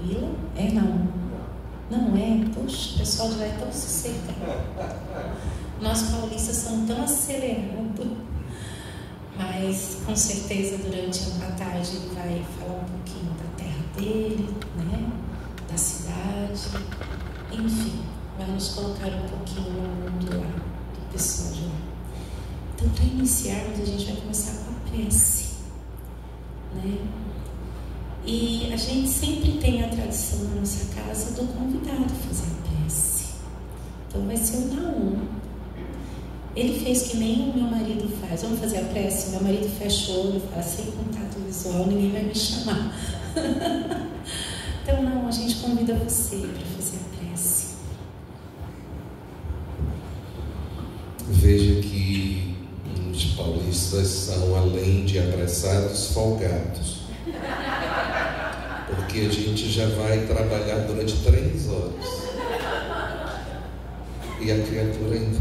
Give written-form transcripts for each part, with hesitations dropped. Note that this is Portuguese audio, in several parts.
tranquila. É não? Não é? Poxa, o pessoal de lá é tão sossegado. Nós paulistas somos tão acelerados. Mas com certeza durante a tarde ele vai falar um pouquinho da terra dele, né? Da cidade, enfim, vai nos colocar um pouquinho no mundo lá, do pessoal de lá. Então, para iniciarmos, a gente vai começar com a prece, né? E a gente sempre tem a tradição na nossa casa do convidado fazer a prece. Então vai ser o Naum. Ele fez que nem o meu marido faz. Vamos fazer a prece? Meu marido fecha o olho e fala, sem contato visual, ninguém vai me chamar. Então não, a gente convida você para fazer a prece. Veja que os paulistas são, além de apressados, folgados. Porque a gente já vai trabalhar durante 3 horas. E a criatura ainda...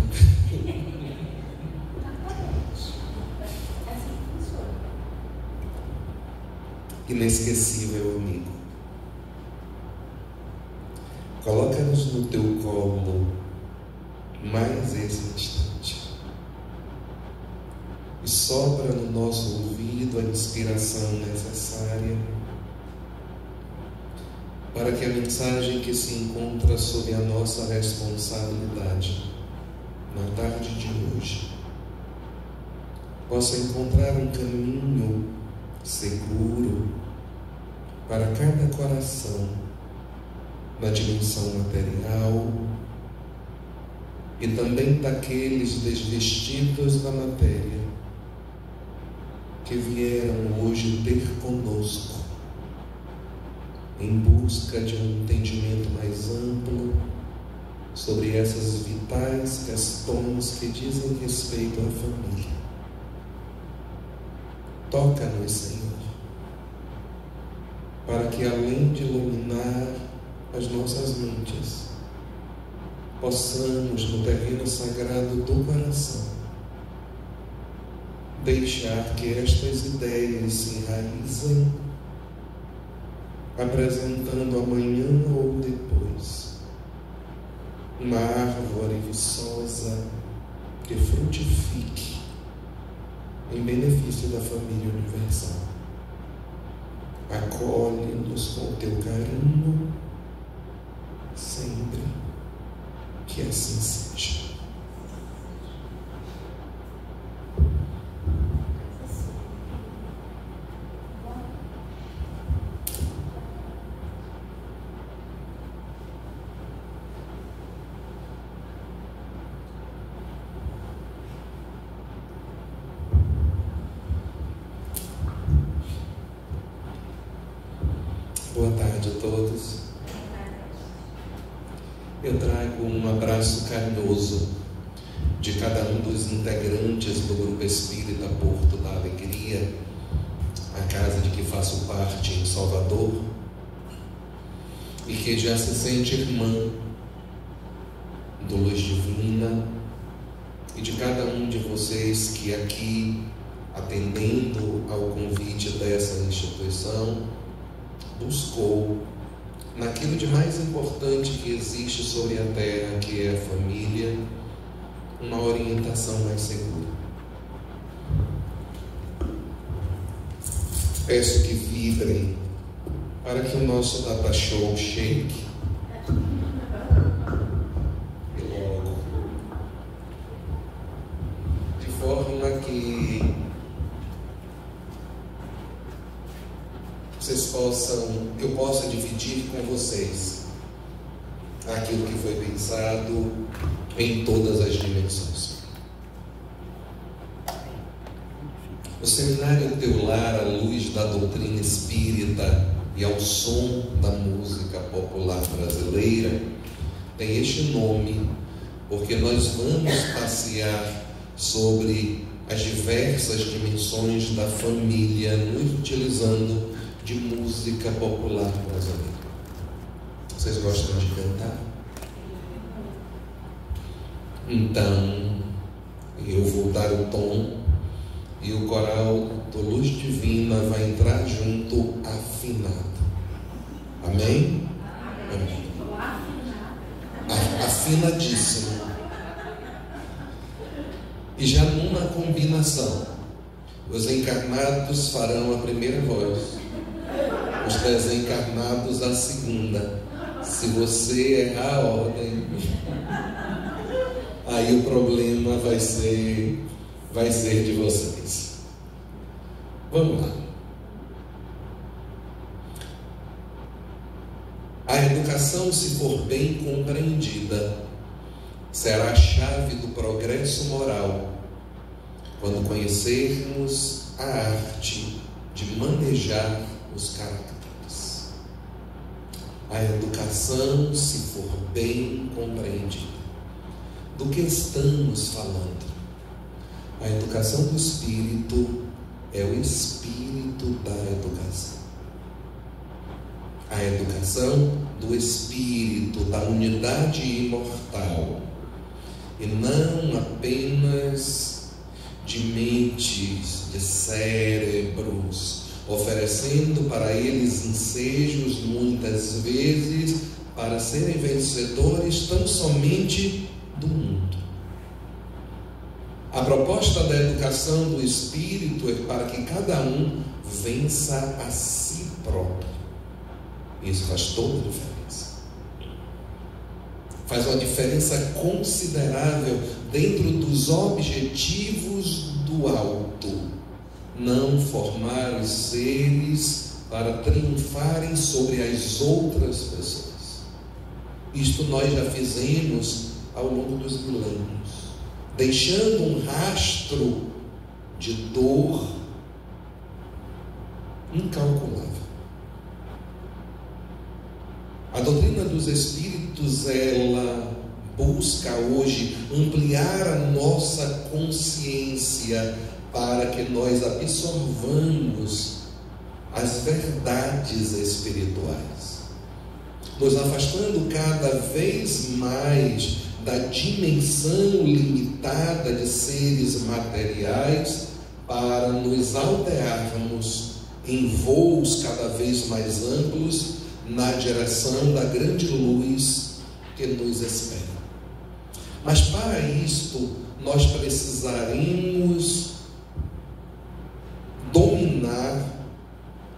Inesquecível amigo, coloca-nos no teu colo mais esse instante e sopra no nosso ouvido a inspiração necessária para que a mensagem que se encontra sob a nossa responsabilidade na tarde de hoje possa encontrar um caminho seguro para cada coração na dimensão material e também daqueles desvestidos da matéria que vieram hoje ter conosco em busca de um entendimento mais amplo sobre essas vitais questões que dizem respeito à família. Toca-nos, Senhor, para que além de iluminar as nossas mentes, possamos no terreno sagrado do coração deixar que estas ideias se enraizem, apresentando amanhã ou depois uma árvore viçosa que frutifique em benefício da família universal. Acolhe-nos com teu carinho, sempre que assim seja. Boa tarde a todos. Eu trago um abraço carinhoso de cada um dos integrantes do Grupo Espírita Porto da Alegria, a casa de que faço parte em Salvador, e que já se sente irmã do Luz Divina, e de cada um de vocês que aqui, atendendo ao convite dessa instituição, buscou naquilo de mais importante que existe sobre a terra, que é a família, uma orientação mais segura. Peço que vibrem para que o nosso Data Show chegue e logo, de forma que eu possa dividir com vocês aquilo que foi pensado em todas as dimensões. O Seminário Teu Lar, à luz da doutrina espírita e ao som da música popular brasileira, tem este nome porque nós vamos passear sobre as diversas dimensões da família, nos utilizando de música popular brasileira. Vocês gostam de cantar? Então, eu vou dar o tom e o coral do Luz Divina vai entrar junto afinado. A Amém? Amém. Afinadíssimo. E já numa combinação, os encarnados farão a primeira voz, os desencarnados a segunda. Se você errar a ordem, aí o problema vai ser de vocês. Vamos lá. A educação, se for bem compreendida, será a chave do progresso moral quando conhecermos a arte de manejar os caracteres. A educação, se for bem compreendida. Do que estamos falando? A educação do espírito é o espírito da educação. A educação do espírito, da unidade imortal, e não apenas de mentes, de cérebros, oferecendo para eles ensejos, muitas vezes, para serem vencedores tão somente do mundo. A proposta da educação do espírito é para que cada um vença a si próprio. Isso faz toda a diferença. Faz uma diferença considerável dentro dos objetivos do alto. Não formar os seres para triunfarem sobre as outras pessoas. Isto nós já fizemos ao longo dos milênios, deixando um rastro de dor incalculável. A doutrina dos Espíritos, ela busca hoje ampliar a nossa consciência para que nós absorvamos as verdades espirituais, nos afastando cada vez mais da dimensão limitada de seres materiais para nos altearmos em voos cada vez mais amplos na direção da grande luz que nos espera. Mas para isto nós precisaremos dominar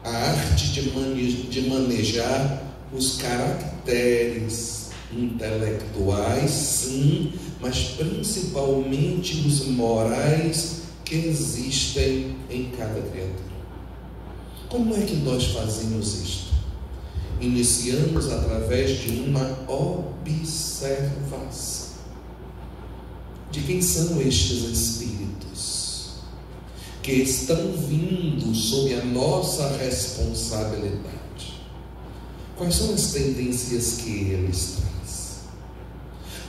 a arte de manejar os caracteres intelectuais, sim, mas principalmente os morais que existem em cada criatura. Como é que nós fazemos isto? Iniciamos através de uma observação de quem são estes espíritos que estão vindo sob a nossa responsabilidade. Quais são as tendências que eles trazem?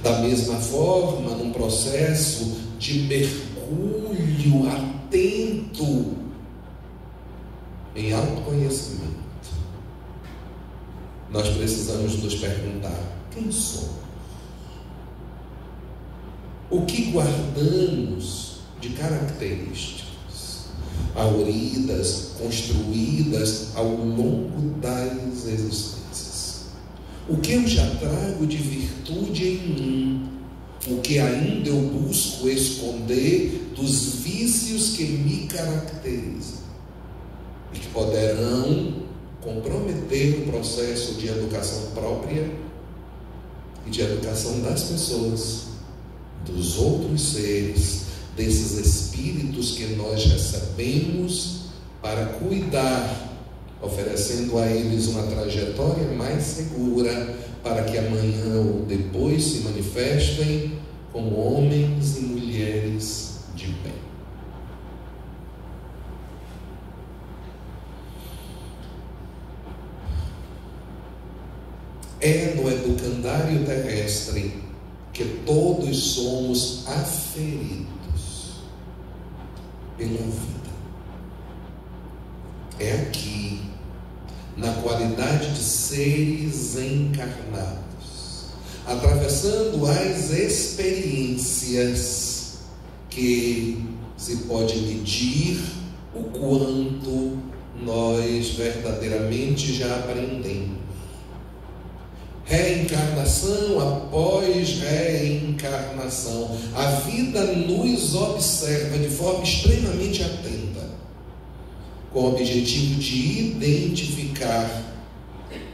Da mesma forma, num processo de mergulho atento em autoconhecimento, nós precisamos nos perguntar: quem somos? O que guardamos de características auridas, construídas ao longo das existências? O que eu já trago de virtude em mim? O que ainda eu busco esconder dos vícios que me caracterizam e que poderão comprometer o processo de educação própria e de educação das pessoas, dos outros seres, desses espíritos que nós recebemos para cuidar, oferecendo a eles uma trajetória mais segura para que amanhã ou depois se manifestem como homens e mulheres de bem. É no educandário terrestre que todos somos aferidos pela vida. É aqui, na qualidade de seres encarnados, atravessando as experiências, que se pode medir o quanto nós verdadeiramente já aprendemos. Reencarnação após reencarnação. A vida nos observa de forma extremamente atenta, com o objetivo de identificar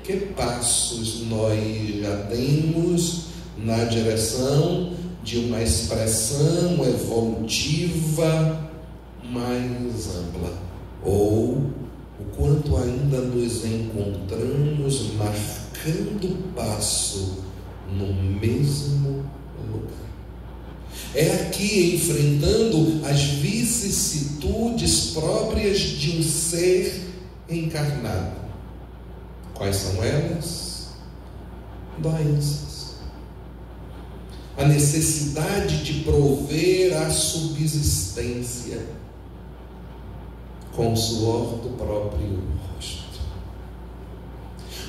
que passos nós já demos na direção de uma expressão evolutiva mais ampla, ou o quanto ainda nos encontramos marcando passo no mesmo lugar. É aqui, enfrentando as vicissitudes próprias de um ser encarnado. Quais são elas? Doenças. A necessidade de prover a subsistência com o suor do próprio rosto.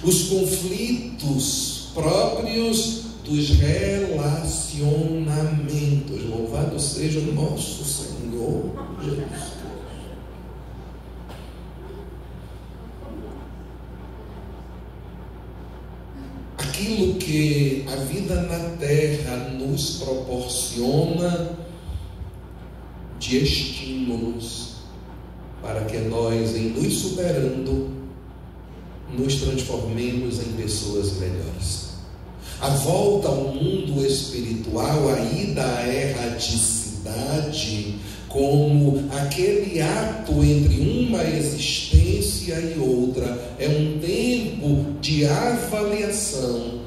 Os conflitos próprios dos relacionamentos. Louvado seja o nosso Senhor Jesus. Aquilo que a vida na terra nos proporciona de estímulos para que nós, em nos superando, nos transformemos em pessoas melhores. A volta ao mundo espiritual, a ida à erraticidade, como aquele ato entre uma existência e outra, é um tempo de avaliação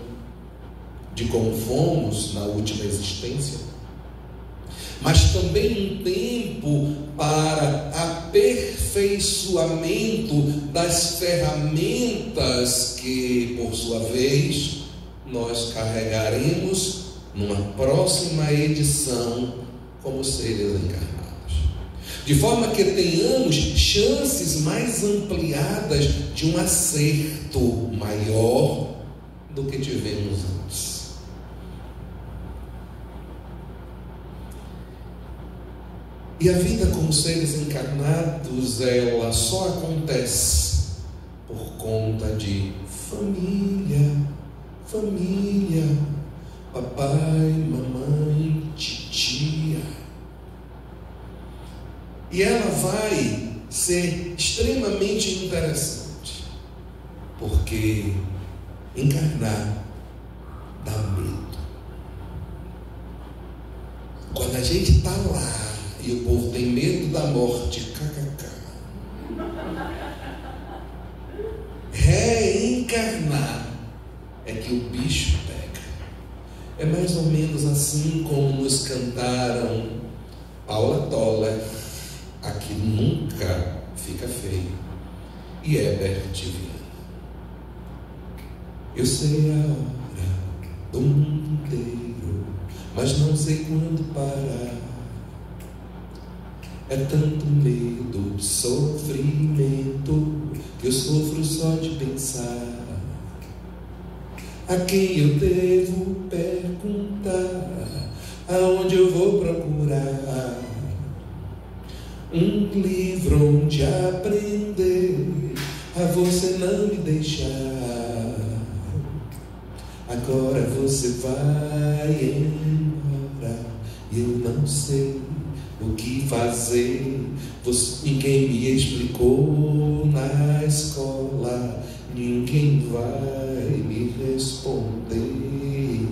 de como fomos na última existência, mas também um tempo para aperfeiçoamento das ferramentas que, por sua vez, nós carregaremos numa próxima edição como seres encarnados. De forma que tenhamos chances mais ampliadas de um acerto maior do que tivemos antes. E a vida como seres encarnados, ela só acontece por conta de família, papai, mamãe, titia. E ela vai ser extremamente interessante, porque encarnar dá medo. Quando a gente está lá e o povo tem medo da morte, kkk. Reencarnar é que o bicho pega. É mais ou menos assim como nos cantaram Paula Toller, Aqui Nunca Fica Feio, e Herbert Viana. Eu sei a hora do mundo inteiro, mas não sei quando parar. É tanto medo, sofrimento, que eu sofro só de pensar. A quem eu devo perguntar? Aonde eu vou procurar um livro onde aprender a você não me deixar? Agora você vai embora e eu não sei o que fazer. Ninguém me explicou na escola, ninguém vai me responder.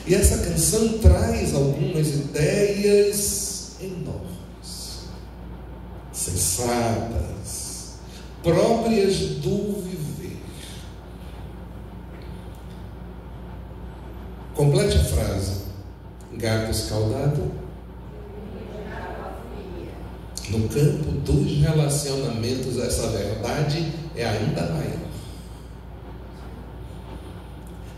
E essa canção traz algumas ideias enormes, sensatas, próprias do viver. Complete a frase: gato escaldado. No campo dos relacionamentos, essa verdade é ainda maior.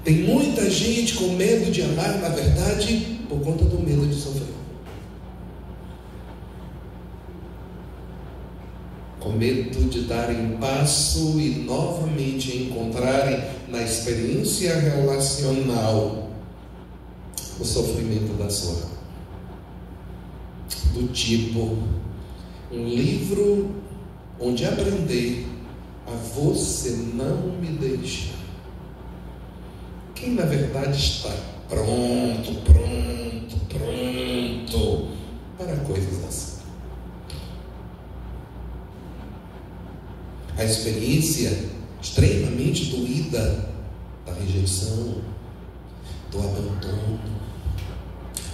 Tem muita gente com medo de amar, na verdade, por conta do medo de sofrer. Com medo de darem passo e novamente encontrarem na experiência relacional o sofrimento da sua alma. Do tipo, um livro onde aprender a você não me deixar. quem na verdade está pronto para coisas assim. A experiência extremamente doída da rejeição, do abandono.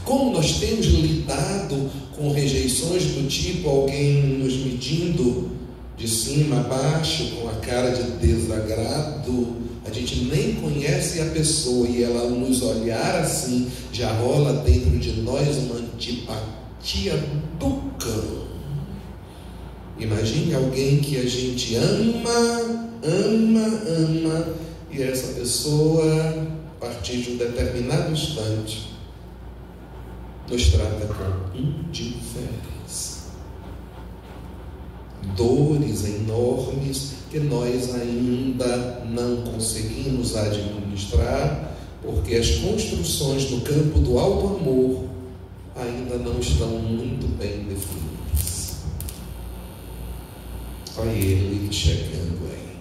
Como nós temos lidado com rejeições do tipo alguém nos medindo de cima a baixo, com a cara de desagrado, a gente nem conhece a pessoa e ela nos olhar assim, já rola dentro de nós uma antipatia do cão. Imagine alguém que a gente ama, e essa pessoa, a partir de um determinado instante, nos trata com indiferença. Dores enormes que nós ainda não conseguimos administrar, porque as construções no campo do alto amor ainda não estão muito bem definidas. Olha ele chegando aí.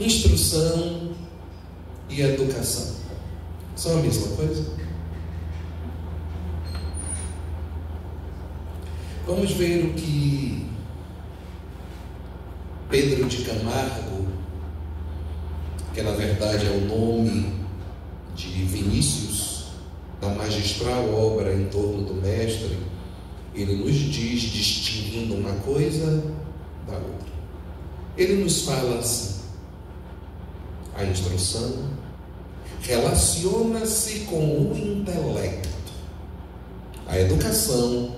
Instrução e educação são a mesma coisa? Vamos ver o que Pedro de Camargo, que na verdade é o nome de Vinícius, da magistral obra em torno do mestre, ele nos diz, distinguindo uma coisa da outra. Ele nos fala assim: a instrução relaciona-se com o intelecto, a educação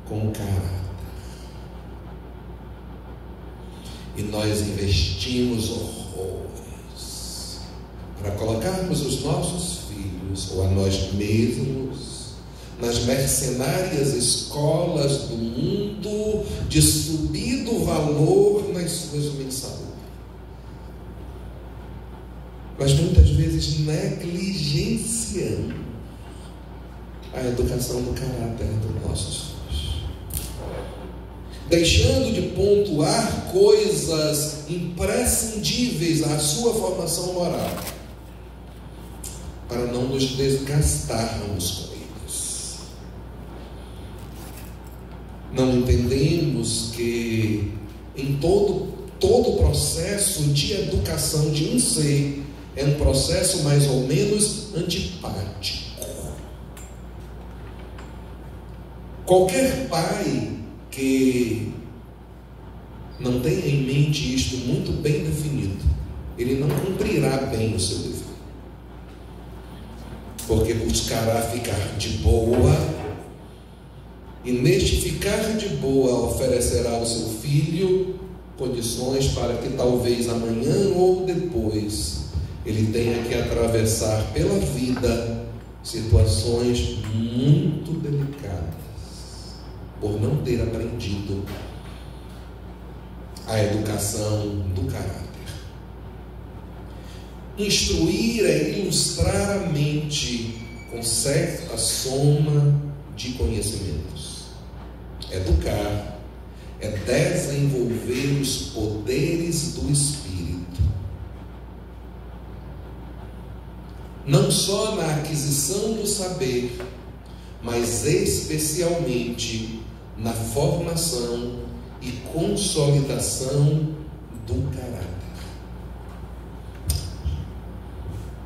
com o caráter. E nós investimos horrores para colocarmos os nossos filhos, ou a nós mesmos, nas mercenárias escolas do mundo de subido valor nas suas mensalidades. Mas muitas vezes negligenciamos a educação do caráter dos nossos filhos, deixando de pontuar coisas imprescindíveis à sua formação moral, para não nos desgastarmos com eles. Não entendemos que em todo o processo de educação de um ser é um processo mais ou menos antipático. Qualquer pai que não tenha em mente isto muito bem definido, ele não cumprirá bem o seu dever, porque buscará ficar de boa, e neste ficar de boa oferecerá ao seu filho condições para que talvez amanhã ou depois ele tenha que atravessar pela vida situações muito delicadas, por não ter aprendido a educação do caráter. Instruir é ilustrar a mente com certa soma de conhecimentos. Educar é desenvolver os poderes do espírito, não só na aquisição do saber, mas especialmente na formação e consolidação do caráter.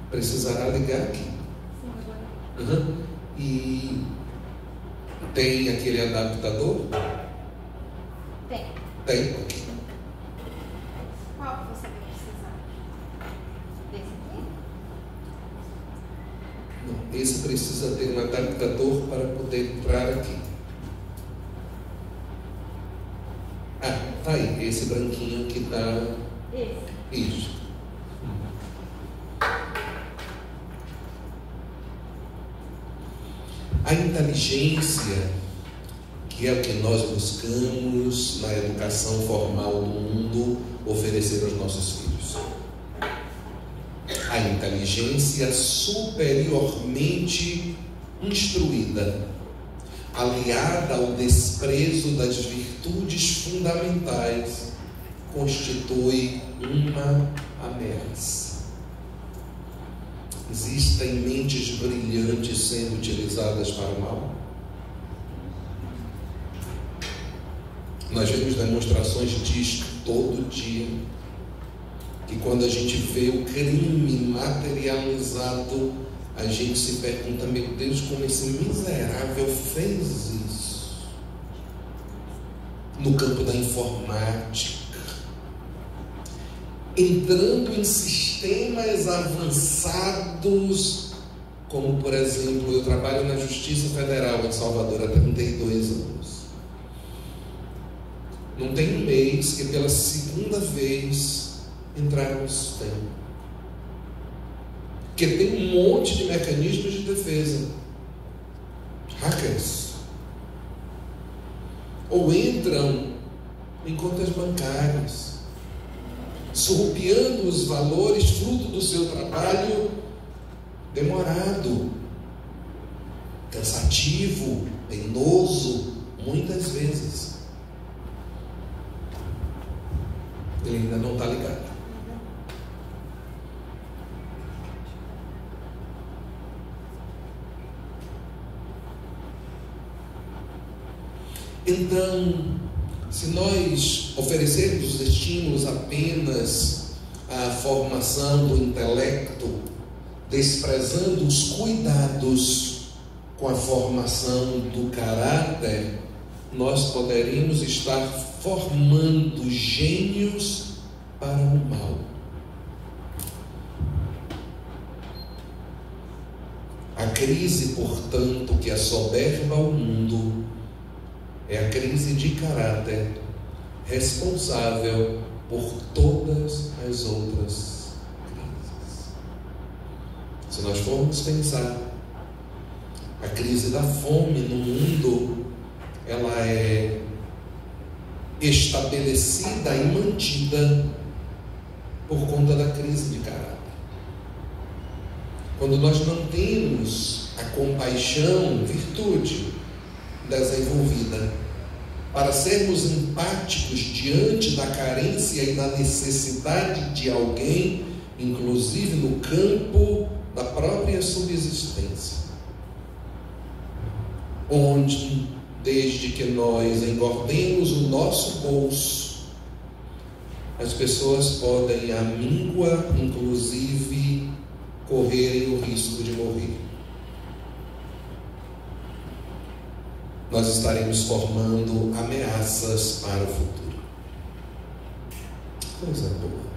Precisará ligar aqui. E tem aquele adaptador? Tem. Qual que você vai precisar? Desse aqui? Não, esse precisa ter um adaptador para poder entrar aqui. Ah, tá aí, esse branquinho que está. Isso. A inteligência, que é o que nós buscamos na educação formal do mundo oferecer aos nossos filhos. A inteligência superiormente instruída, aliada ao desprezo das virtudes fundamentais, constitui uma ameaça. Existem mentes brilhantes sendo utilizadas para o mal? Nós vemos demonstrações disso todo dia. Que quando a gente vê o crime materializado, a gente se pergunta: meu Deus, como esse miserável fez isso? No campo da informática, entrando em sistemas avançados, como por exemplo, eu trabalho na Justiça Federal em Salvador há 32 anos. Não tem um mês que pela segunda vez entraram no sistema. Porque tem um monte de mecanismos de defesa. Hackers. Ou entram em contas bancárias, surrupiando os valores fruto do seu trabalho demorado, cansativo, penoso, muitas vezes. Ele ainda não está ligado. Então, se nós oferecermos os estímulos apenas à formação do intelecto, desprezando os cuidados com a formação do caráter, nós poderíamos estar formando gênios para o mal. A crise, portanto, que assoberba o mundo é a crise de caráter responsável por todas as outras crises. Se nós formos pensar, a crise da fome no mundo, ela é estabelecida e mantida por conta da crise de caráter. Quando nós não temos a compaixão, virtude desenvolvida, para sermos empáticos diante da carência e da necessidade de alguém, inclusive no campo da própria subsistência, onde, desde que nós engordemos o nosso bolso, as pessoas podem, à míngua, inclusive, correrem o risco de morrer. Nós estaremos formando ameaças para o futuro. Coisa boa.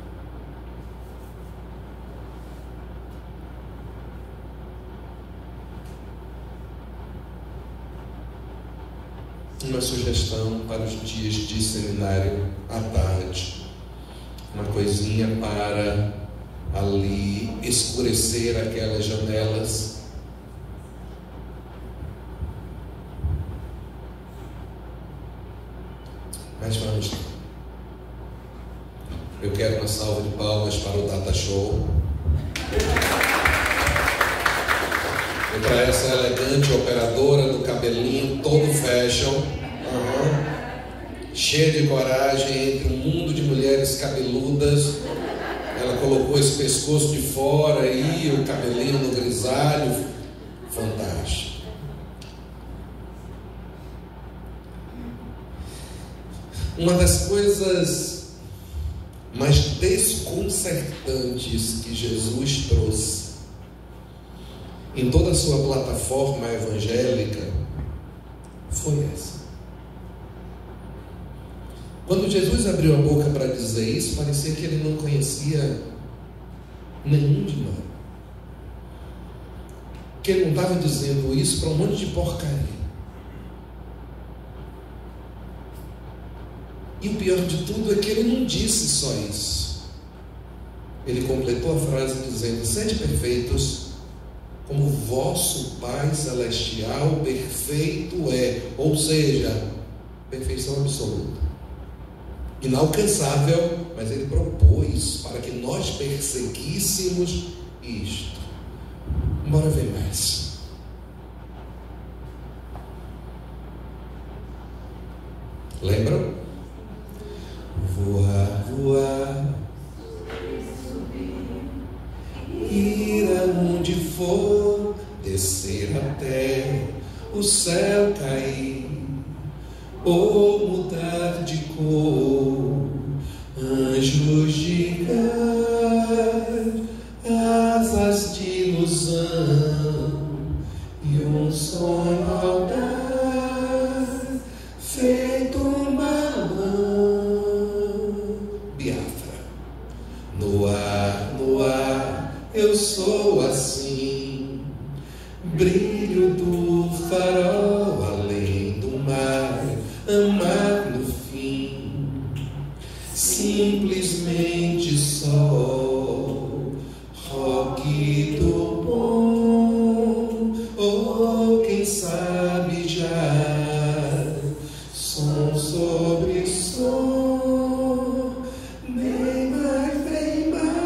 Uma sugestão para os dias de seminário à tarde. Uma coisinha para ali escurecer aquelas janelas. Mas vamos lá. Eu quero uma salva de palmas para o Data Show. E para essa elegante operadora do cabelinho todo fashion, cheia de coragem, entre um mundo de mulheres cabeludas. Ela colocou esse pescoço de fora e o cabelinho no grisalho. Fantástico. Uma das coisas mais desconcertantes que Jesus trouxe em toda a sua plataforma evangélica foi essa. Quando Jesus abriu a boca para dizer isso, parecia que ele não conhecia nenhum de nós. Que ele não estava dizendo isso para um monte de porcaria. E o pior de tudo é que ele não disse só isso. Ele completou a frase dizendo: sede perfeitos, como vosso Pai Celestial perfeito é. Ou seja, perfeição absoluta. Inalcançável, mas ele propôs para que nós perseguíssemos isto. Bora ver mais. Lembram? Voar, voar, ir aonde for, descer até o céu cair, ou mudar de cor, anjos de gás, asas de ilusão e um sonho audaz, feito um balão. Biafra. No ar, eu sou assim, brilho do farol além do mar, amar no fim, simplesmente sol, rock do bom, ou quem sabe já, som sobre som, bem mais, bem mais.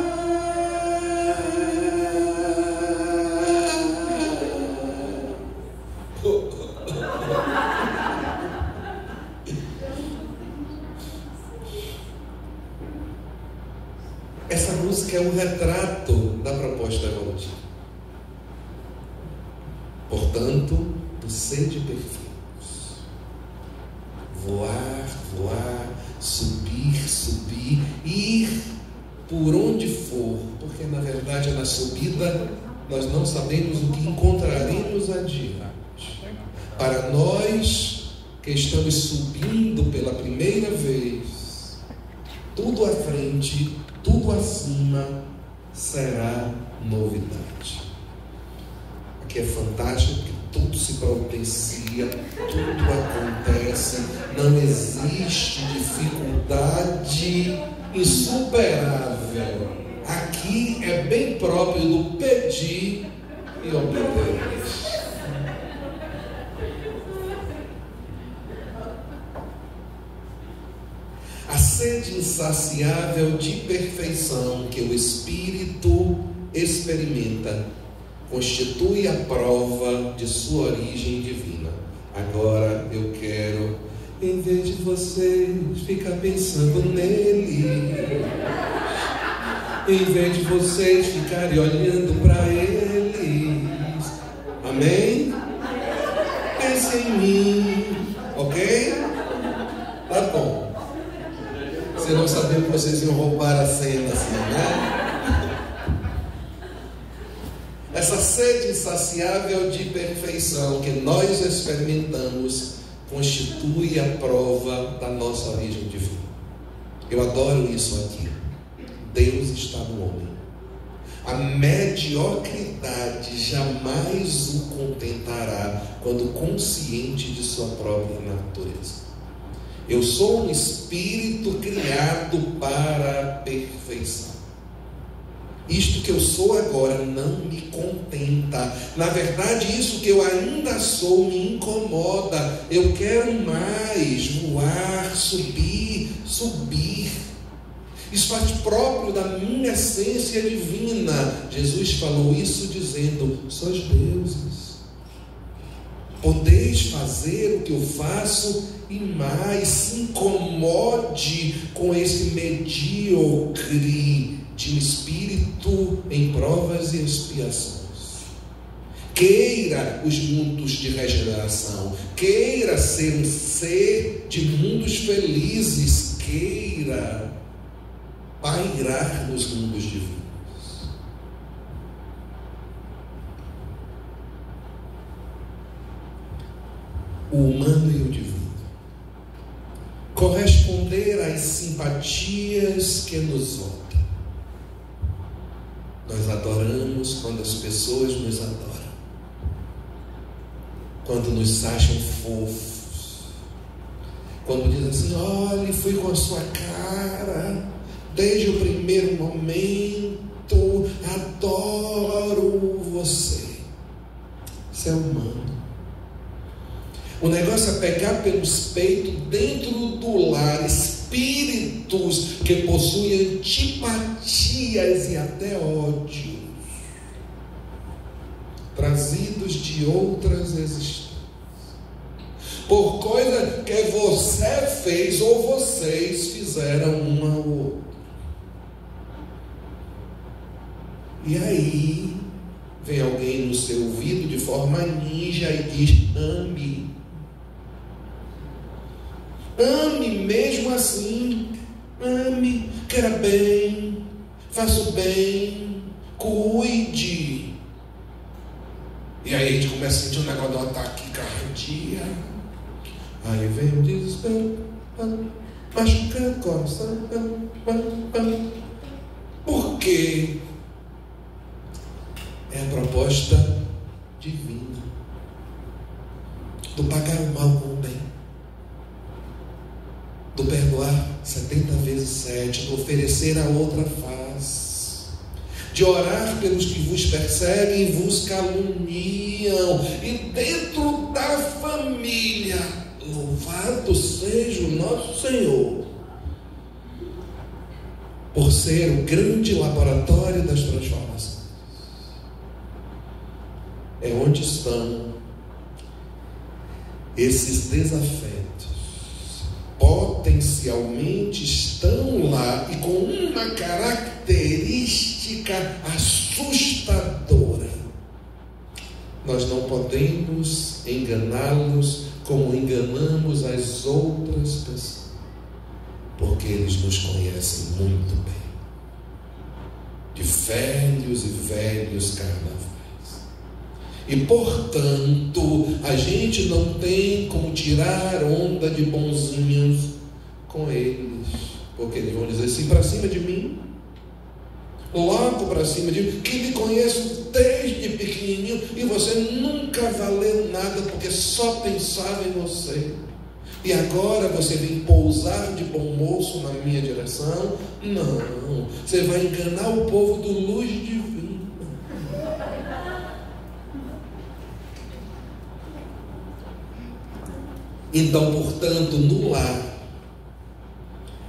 Essa música é um retrato da proposta evolutiva. Portanto, do ser de perfeitos. Voar, voar, subir, subir, ir por onde for, porque na verdade na subida nós não sabemos o que encontraremos adiante. Para nós que estamos subindo pela primeira vez, tudo à frente, tudo acima será novidade. Aqui é fantástico, porque tudo se providencia, tudo acontece, não existe dificuldade insuperável. Aqui é bem próprio do pedir e obter. A sede insaciável de perfeição que o Espírito experimenta constitui a prova de sua origem divina. Agora eu quero, em vez de vocês ficar pensando nele, em vez de vocês ficarem olhando para eles, amém? Pense em mim, ok? Tá bom. Você não sabia que vocês iam roubar a cena assim, né? Essa sede insaciável de perfeição que nós experimentamos constitui a prova da nossa origem divina. Eu adoro isso aqui. Deus está no homem. A mediocridade jamais o contentará quando consciente de sua própria natureza. Eu sou um espírito criado para a perfeição. Isto que eu sou agora não me contenta. Na verdade, isso que eu ainda sou me incomoda. Eu quero mais, voar, subir, subir. Isso faz próprio da minha essência divina. Jesus falou isso dizendo: sois deuses. Podeis fazer o que eu faço e mais. Se incomode com esse medíocre de um espírito em provas e expiações. Queira os mundos de regeneração, queira ser um ser de mundos felizes, queira pairar nos mundos divinos. O humano e o divino. Corresponder às simpatias que nos voltam. Nós adoramos quando as pessoas nos adoram, quando nos acham fofos, quando dizem assim: olhe, fui com a sua cara desde o primeiro momento, adoro você. Isso é humano. O negócio é pegar pelos peitos dentro do lar espíritos que possuem antipatias e até ódios, trazidos de outras existências. por coisa que você fez ou vocês fizeram um ao outro. E aí vem alguém no seu ouvido de forma ninja e diz: ame. Ame mesmo assim. Ame, queira bem, faça o bem, cuide. E aí a gente começa a sentir um negócio de um ataque cardíaco. Aí vem o desespero, machuca o coração. Por quê? É a proposta divina do pagar o mal com o bem, do perdoar 70 vezes 7, do oferecer a outra face, de orar pelos que vos perseguem e vos caluniam, e dentro da família, louvado seja o nosso Senhor, por ser o grande laboratório das transformações. É onde estão esses desafetos. Potencialmente estão lá e com uma característica assustadora. Nós não podemos enganá-los como enganamos as outras pessoas, porque eles nos conhecem muito bem, de velhos e velhos carnavais. E, portanto, a gente não tem como tirar onda de bonzinhos com eles, porque eles vão dizer assim: para cima de mim, logo para cima de mim, que lhe conheço desde pequenininho e você nunca valeu nada porque só pensava em você. E agora você vem pousar de bom moço na minha direção? Não, você vai enganar o povo do luz divina. Então, portanto, no lar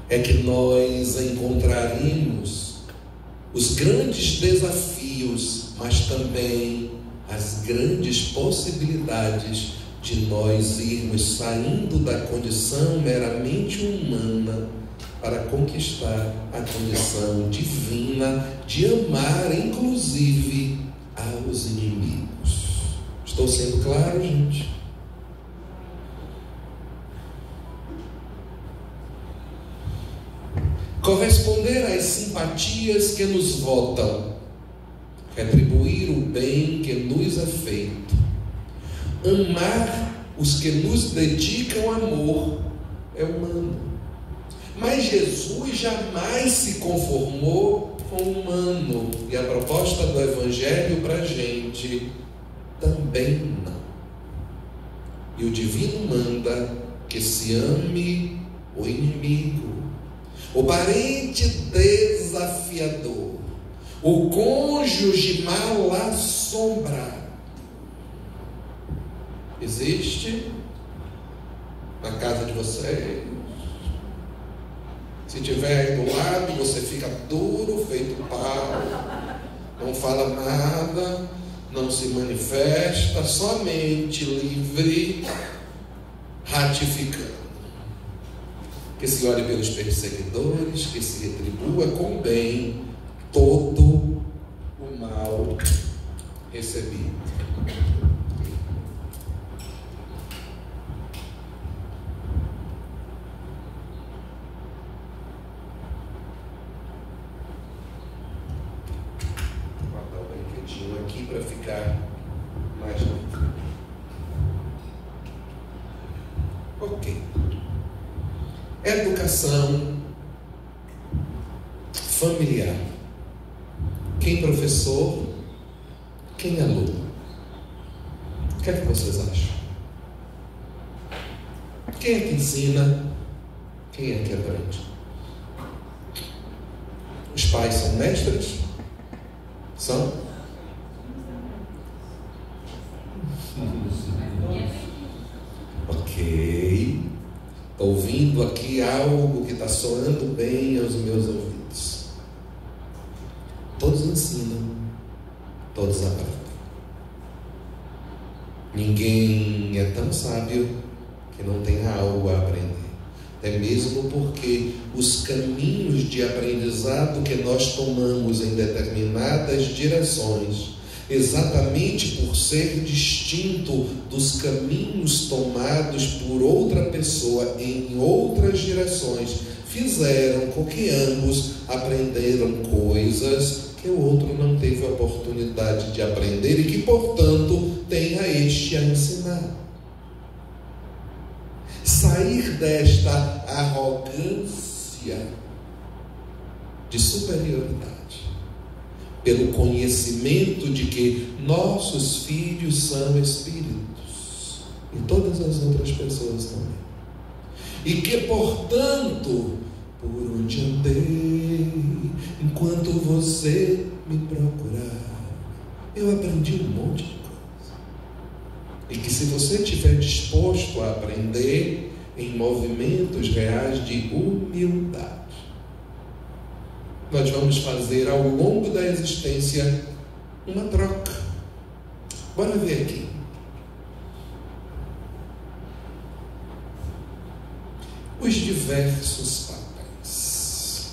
é que nós encontraremos os grandes desafios, mas também as grandes possibilidades de nós irmos saindo da condição meramente humana para conquistar a condição divina de amar, inclusive, aos inimigos. Estou sendo claro, gente? Corresponder às simpatias que nos votam, retribuir o bem que nos é feito, amar os que nos dedicam amor, é humano. Mas Jesus jamais se conformou com o humano, e a proposta do Evangelho para a gente também não. E o divino manda que se ame o inimigo, o parente desafiador, o cônjuge mal assombrado. Existe na casa de vocês? Se tiver aí do lado, você fica duro, feito pau, não fala nada, não se manifesta, somente livre, ratificando. Que se olhe pelos perseguidores, que se retribua com bem todo o mal recebido. Vou guardar o brinquedinho aqui para ficar mais tranquilo. Ok. Educação familiar. Quem professor, quem aluno? O que é que vocês acham? Quem é que ensina? Quem é que aprende? Os pais são mestres? São? Ok. Estou ouvindo aqui algo que está soando bem aos meus ouvidos. Todos ensinam, todos aprendem. Ninguém é tão sábio que não tenha algo a aprender. É mesmo porque os caminhos de aprendizado que nós tomamos em determinadas direções, exatamente por ser distinto dos caminhos tomados por outra pessoa em outras direções, fizeram com que ambos aprenderam coisas que o outro não teve a oportunidade de aprender e que, portanto, tem a este a ensinar. Sair desta arrogância de superioridade, pelo conhecimento de que nossos filhos são espíritos, e todas as outras pessoas também, e que, portanto, por onde andei, enquanto você me procurar, eu aprendi um monte de coisa. E que se você estiver disposto a aprender em movimentos reais de humildade, nós vamos fazer ao longo da existência uma troca. Bora ver aqui. Os diversos papéis.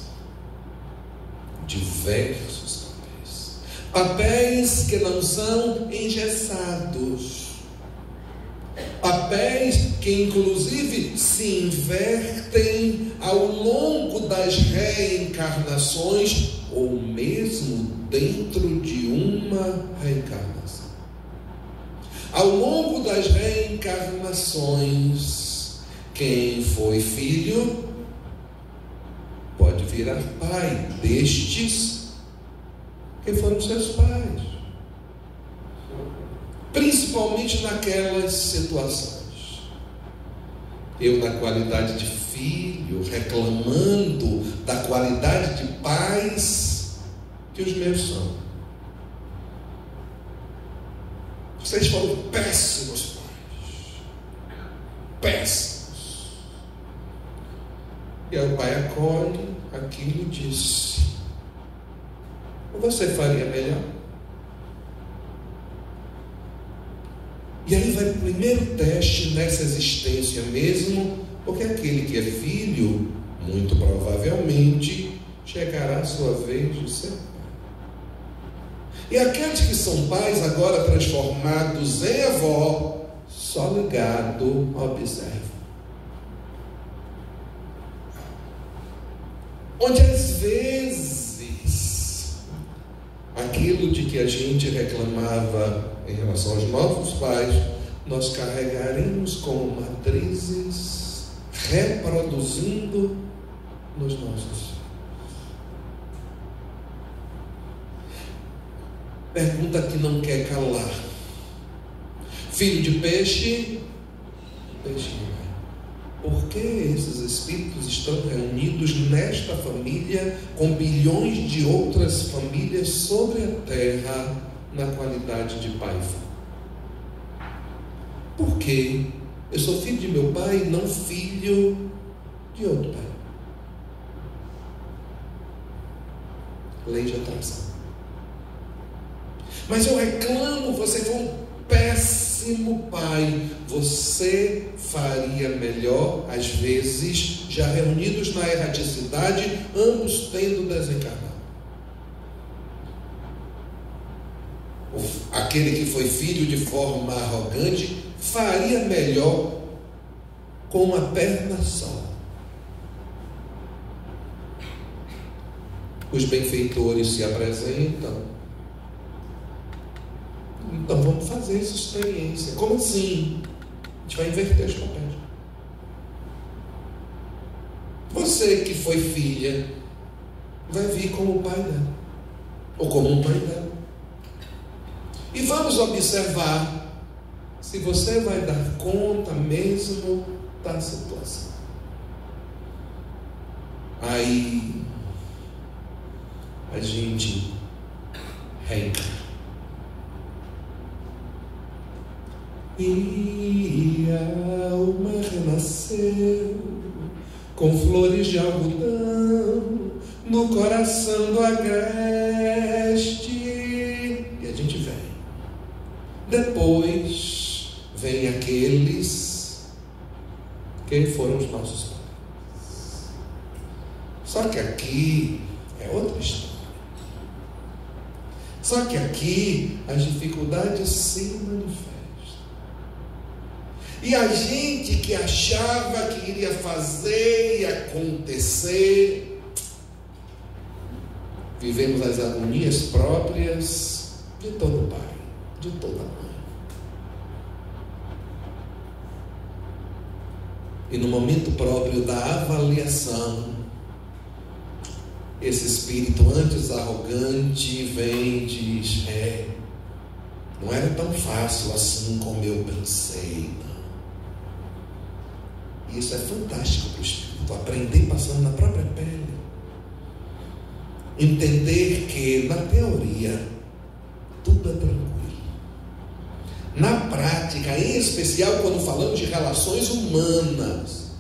Diversos papéis. Papéis que não são engessados. Papéis que inclusive se invertem ao longo das reencarnações ou mesmo dentro de uma reencarnação. Ao longo das reencarnações, quem foi filho pode virar pai destes que foram seus pais. Principalmente naquelas situações. Eu, na qualidade de filho, reclamando da qualidade de pais que os meus são. Vocês foram péssimos pais. Péssimos. E aí o pai acolhe aquilo e disse: você faria melhor? E aí vai o primeiro teste nessa existência mesmo, porque aquele que é filho, muito provavelmente, chegará a sua vez de ser pai. E aqueles que são pais, agora transformados em avó, só ligado, observa. Onde às vezes, aquilo de que a gente reclamava em relação aos nossos pais, nós carregaremos como matrizes, reproduzindo nos nossos filhos. Pergunta que não quer calar. Filho de peixe, peixe de mar. Por que esses espíritos estão reunidos nesta família com bilhões de outras famílias sobre a terra na qualidade de pai e filho? Por quê? Eu sou filho de meu pai e não filho de outro pai. Lei de atração. Mas eu reclamo, você foi um péssimo pai. Você faria melhor, às vezes, já reunidos na erraticidade, ambos tendo desencarnado. Aquele que foi filho de forma arrogante faria melhor com uma perna só. Os benfeitores se apresentam. Então vamos fazer essa experiência. Como assim? A gente vai inverter os papéis. Você que foi filha vai vir como o pai dela, ou como um pai dela. E vamos observar se você vai dar conta mesmo da situação. Aí a gente reencarna. E a alma renasceu com flores de algodão no coração do agreste. E a gente vem. Depois vem aqueles porque foram os nossos pais. Só que aqui é outra história. Só que aqui as dificuldades se manifestam. E a gente que achava que iria fazer e acontecer, vivemos as agonias próprias de todo pai, de toda mãe. E no momento próprio da avaliação, esse espírito antes arrogante vem e diz: não era tão fácil assim como eu pensei, não. E isso é fantástico para o espírito, aprender passando na própria pele. Entender que na teoria tudo é tranquilo. Na prática, em especial quando falamos de relações humanas,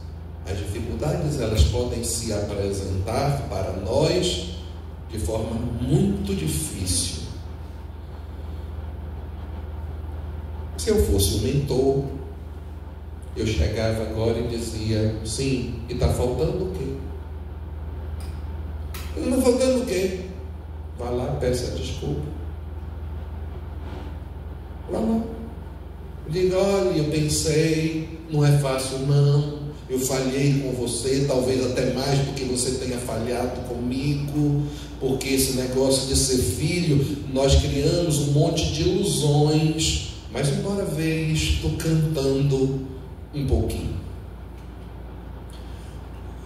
as dificuldades elas podem se apresentar para nós de forma muito difícil. Se eu fosse o mentor, eu chegava agora e dizia: sim, e está faltando o quê? Não está faltando o quê? Vá lá, peça desculpa. Vá lá. Diga: olha, eu pensei, não é fácil não. Eu falhei com você, talvez até mais do que você tenha falhado comigo, porque esse negócio de ser filho, nós criamos um monte de ilusões, mas embora ver isto cantando um pouquinho.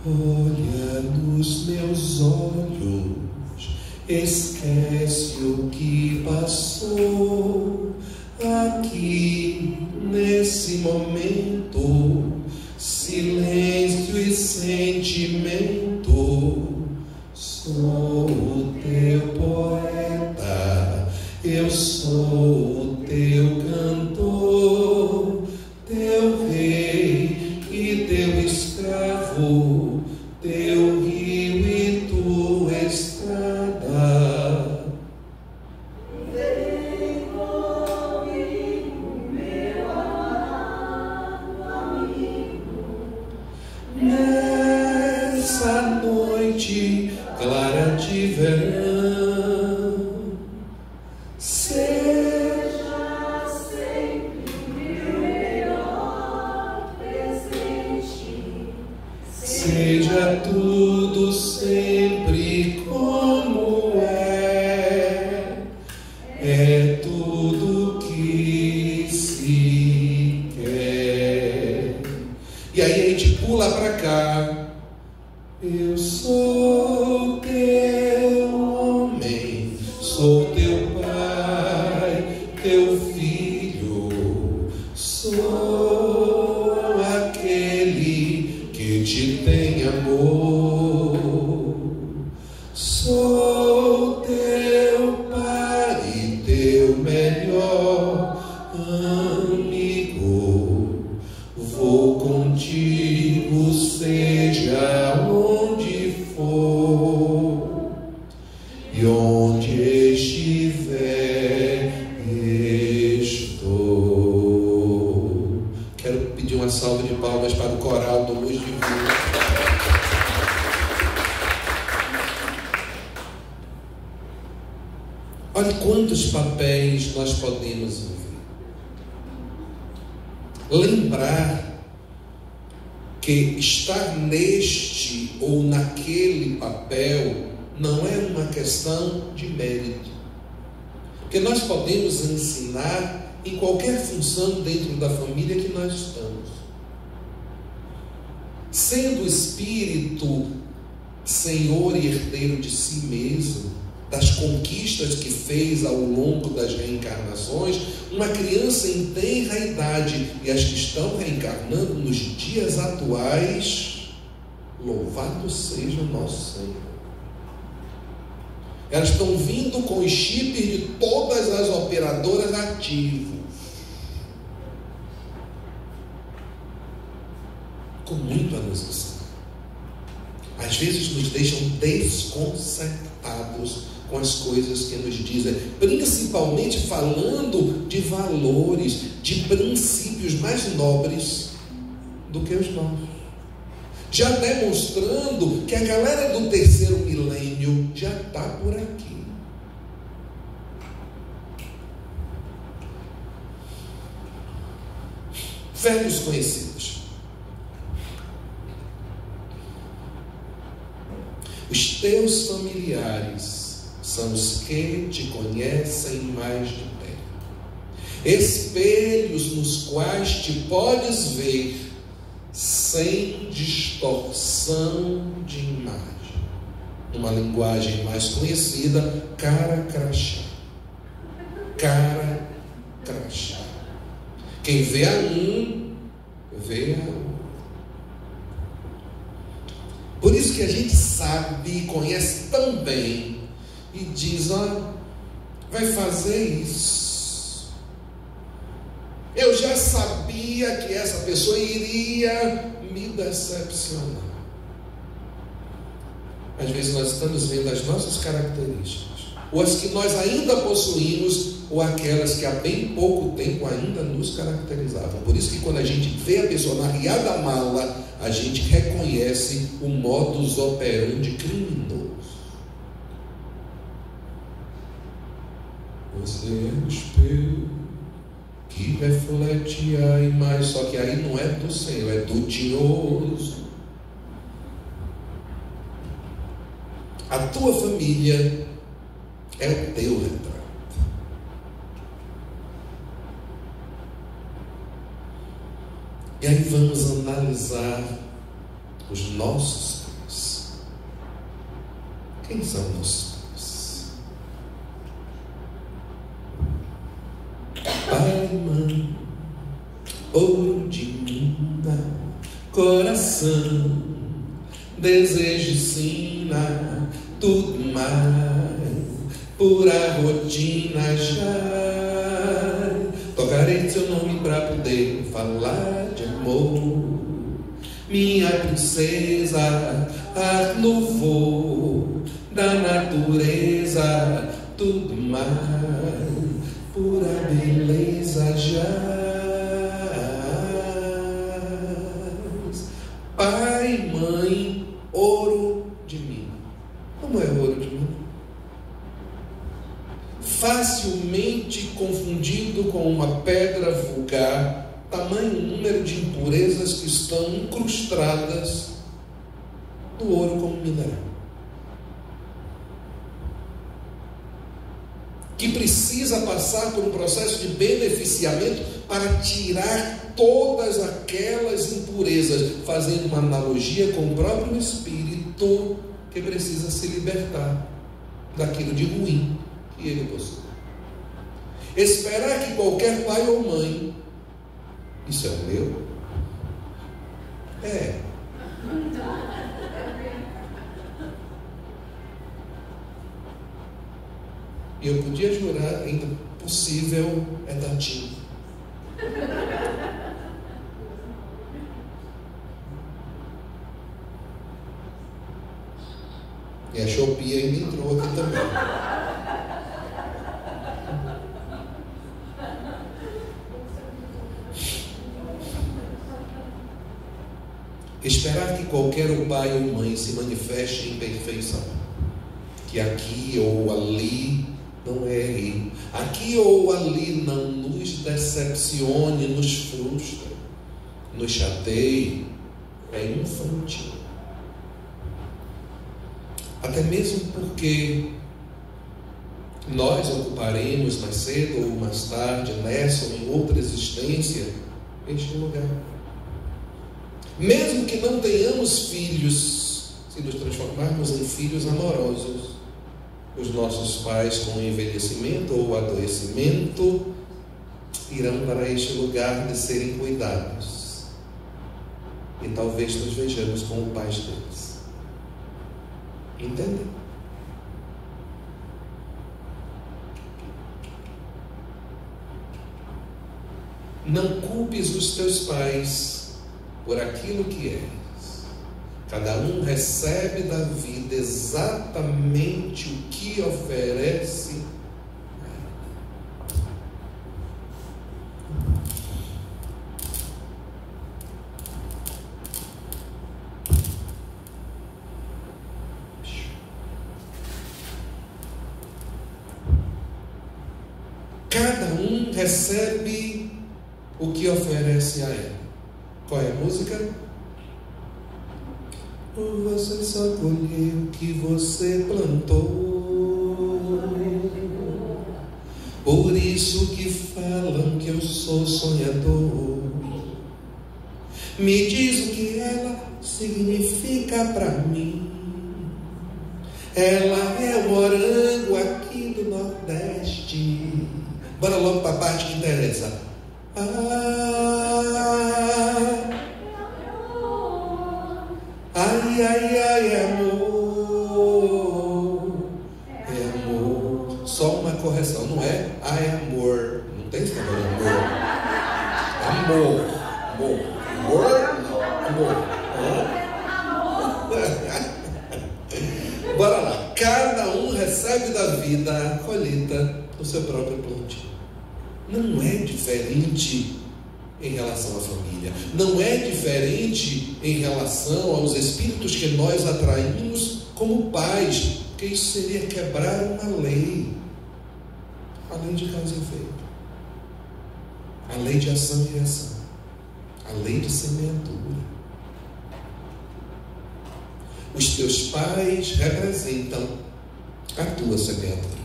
Olha nos meus olhos, esquece o que passou aqui nesse momento. Silêncio e sentimento. Sou o teu poeta, eu sou o teu cantor, teu rei e teu escravo, teu rio e tua estrada. Vem comigo, meu amado amigo, nessa noite clara de verão. Seja sempre o meu melhor presente. Seja tudo sempre como é tudo que se quer. E aí a gente pula para cá. Eu sou teu homem, sou teu pai, teu filho, sou aquele que te tem amor, sou teu pai, teu melhor amigo, vou contigo, seja onde for, e onde estiver, estou. Quero pedir uma salva de palmas para o coral do Luz Divina. Olha quantos papéis nós podemos viver. Lembrar que estar neste ou naquele papel não é uma questão de mérito. Porque nós podemos ensinar em qualquer função dentro da família que nós estamos. Sendo o espírito senhor e herdeiro de si mesmo, das conquistas que fez ao longo das reencarnações, uma criança em tenra idade, e as que estão reencarnando nos dias atuais, louvado seja o nosso Senhor. Elas estão vindo com os chips de todas as operadoras ativos, com muito a nos ensinar. Às vezes nos deixam desconcertados com as coisas que nos dizem, principalmente falando de valores, de princípios mais nobres do que os nossos. já demonstrando que a galera do terceiro milênio já está por aqui. Velhos conhecidos. Os teus familiares são os que te conhecem mais de perto. Espelhos nos quais te podes ver sem distorção de imagem. Uma linguagem mais conhecida, cara crachá. Cara crachá. Quem vê a um, vê a outro. Por isso que a gente sabe e conhece tão bem e diz, ó, vai fazer isso. Eu já sabia que essa pessoa iria me decepcionar. Às vezes nós estamos vendo as nossas características, ou as que nós ainda possuímos, ou aquelas que há bem pouco tempo ainda nos caracterizavam. Por isso que quando a gente vê a pessoa na riada mala, a gente reconhece o modus operandi criminoso. Você é um espelho que reflete a imagem, só que aí não é do Senhor, é do tinhoso. A tua família é o teu retrato. E aí vamos analisar os nossos pais. Quem são nossos pais? Pai, mãe, ouro de mina, coração, desejo, sina, tudo mais, pura rotina já. Tocarei seu nome para poder falar de amor. Minha princesa, ar louvor da natureza, tudo mais, pura beleza já. Pai, mãe, ouro de mina. Como é ouro de mina? Facilmente confundido com uma pedra vulgar, tamanho número de impurezas que estão incrustadas no ouro como mineral, que precisa passar por um processo de beneficiamento para tirar todas aquelas impurezas, fazendo uma analogia com o próprio espírito que precisa se libertar daquilo de ruim que ele possui. Esperar que qualquer pai ou mãe, isso é o meu? É. E eu podia jurar, ainda possível, é dativo. E a Shopee ainda entrou aqui também. Esperar que qualquer pai ou mãe se manifeste em perfeição, que aqui ou ali não erre, aqui ou ali não nos decepcione, nos frustre, nos chateie, é infantil. Até mesmo porque nós ocuparemos mais cedo ou mais tarde, nessa ou em outra existência, este lugar. Mesmo que não tenhamos filhos, se nos transformarmos em filhos amorosos, os nossos pais, com envelhecimento ou adoecimento, irão para este lugar de serem cuidados. E talvez nos vejamos como pais deles. Entendem? Não culpes os teus pais por aquilo que és. Cada um recebe da vida exatamente o que oferece. recebe o que oferece a ela. Qual é a música? Você só colheu o que você plantou. Por isso que falam que eu sou sonhador. Me diz o que ela significa pra mim. Ela é o morango aqui do Nordeste. Bora logo para a parte que interessa. Ai, ai, ai, amor. É amor. Só uma correção, não é ai, amor. Não tem esse negócio de amor. Amor. Amor. Amor? Não. Amor. Bora lá. Cada um recebe da vida a colheita do seu próprio plantio. Não é diferente em relação à família. Não é diferente em relação aos espíritos que nós atraímos como pais. Porque isso seria quebrar uma lei. A lei de causa e efeito. A lei de ação e reação. A lei de semeadura. Os teus pais representam a tua semeadura.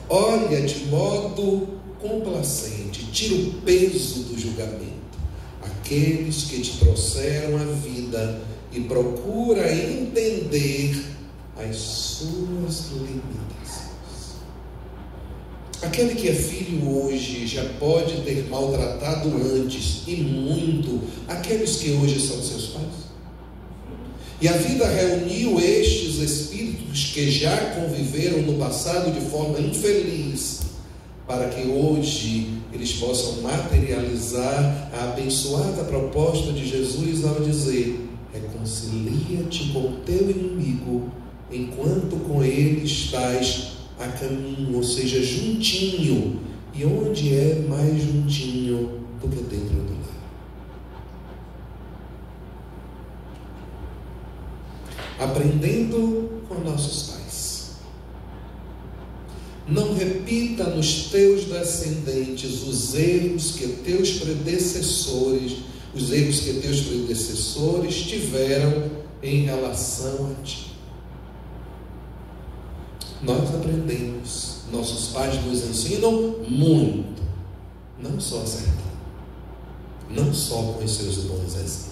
Olha de modo complacente, tira o peso do julgamento. Aqueles que te trouxeram a vida e procura entender as suas limitações. Aquele que é filho hoje já pode ter maltratado antes, e muito, aqueles que hoje são seus pais. E a vida reuniu estes espíritos que já conviveram no passado de forma infeliz, para que hoje eles possam materializar a abençoada proposta de Jesus ao dizer: reconcilia-te com o teu inimigo, enquanto com ele estás a caminho, ou seja, juntinho. E onde é mais juntinho do que dentro do lar? Aprendendo com nossos pais. Não repita nos teus descendentes os erros que teus predecessores tiveram em relação a ti. Nós aprendemos, nossos pais nos ensinam muito, não só acertar, não só com os seus bons exemplos.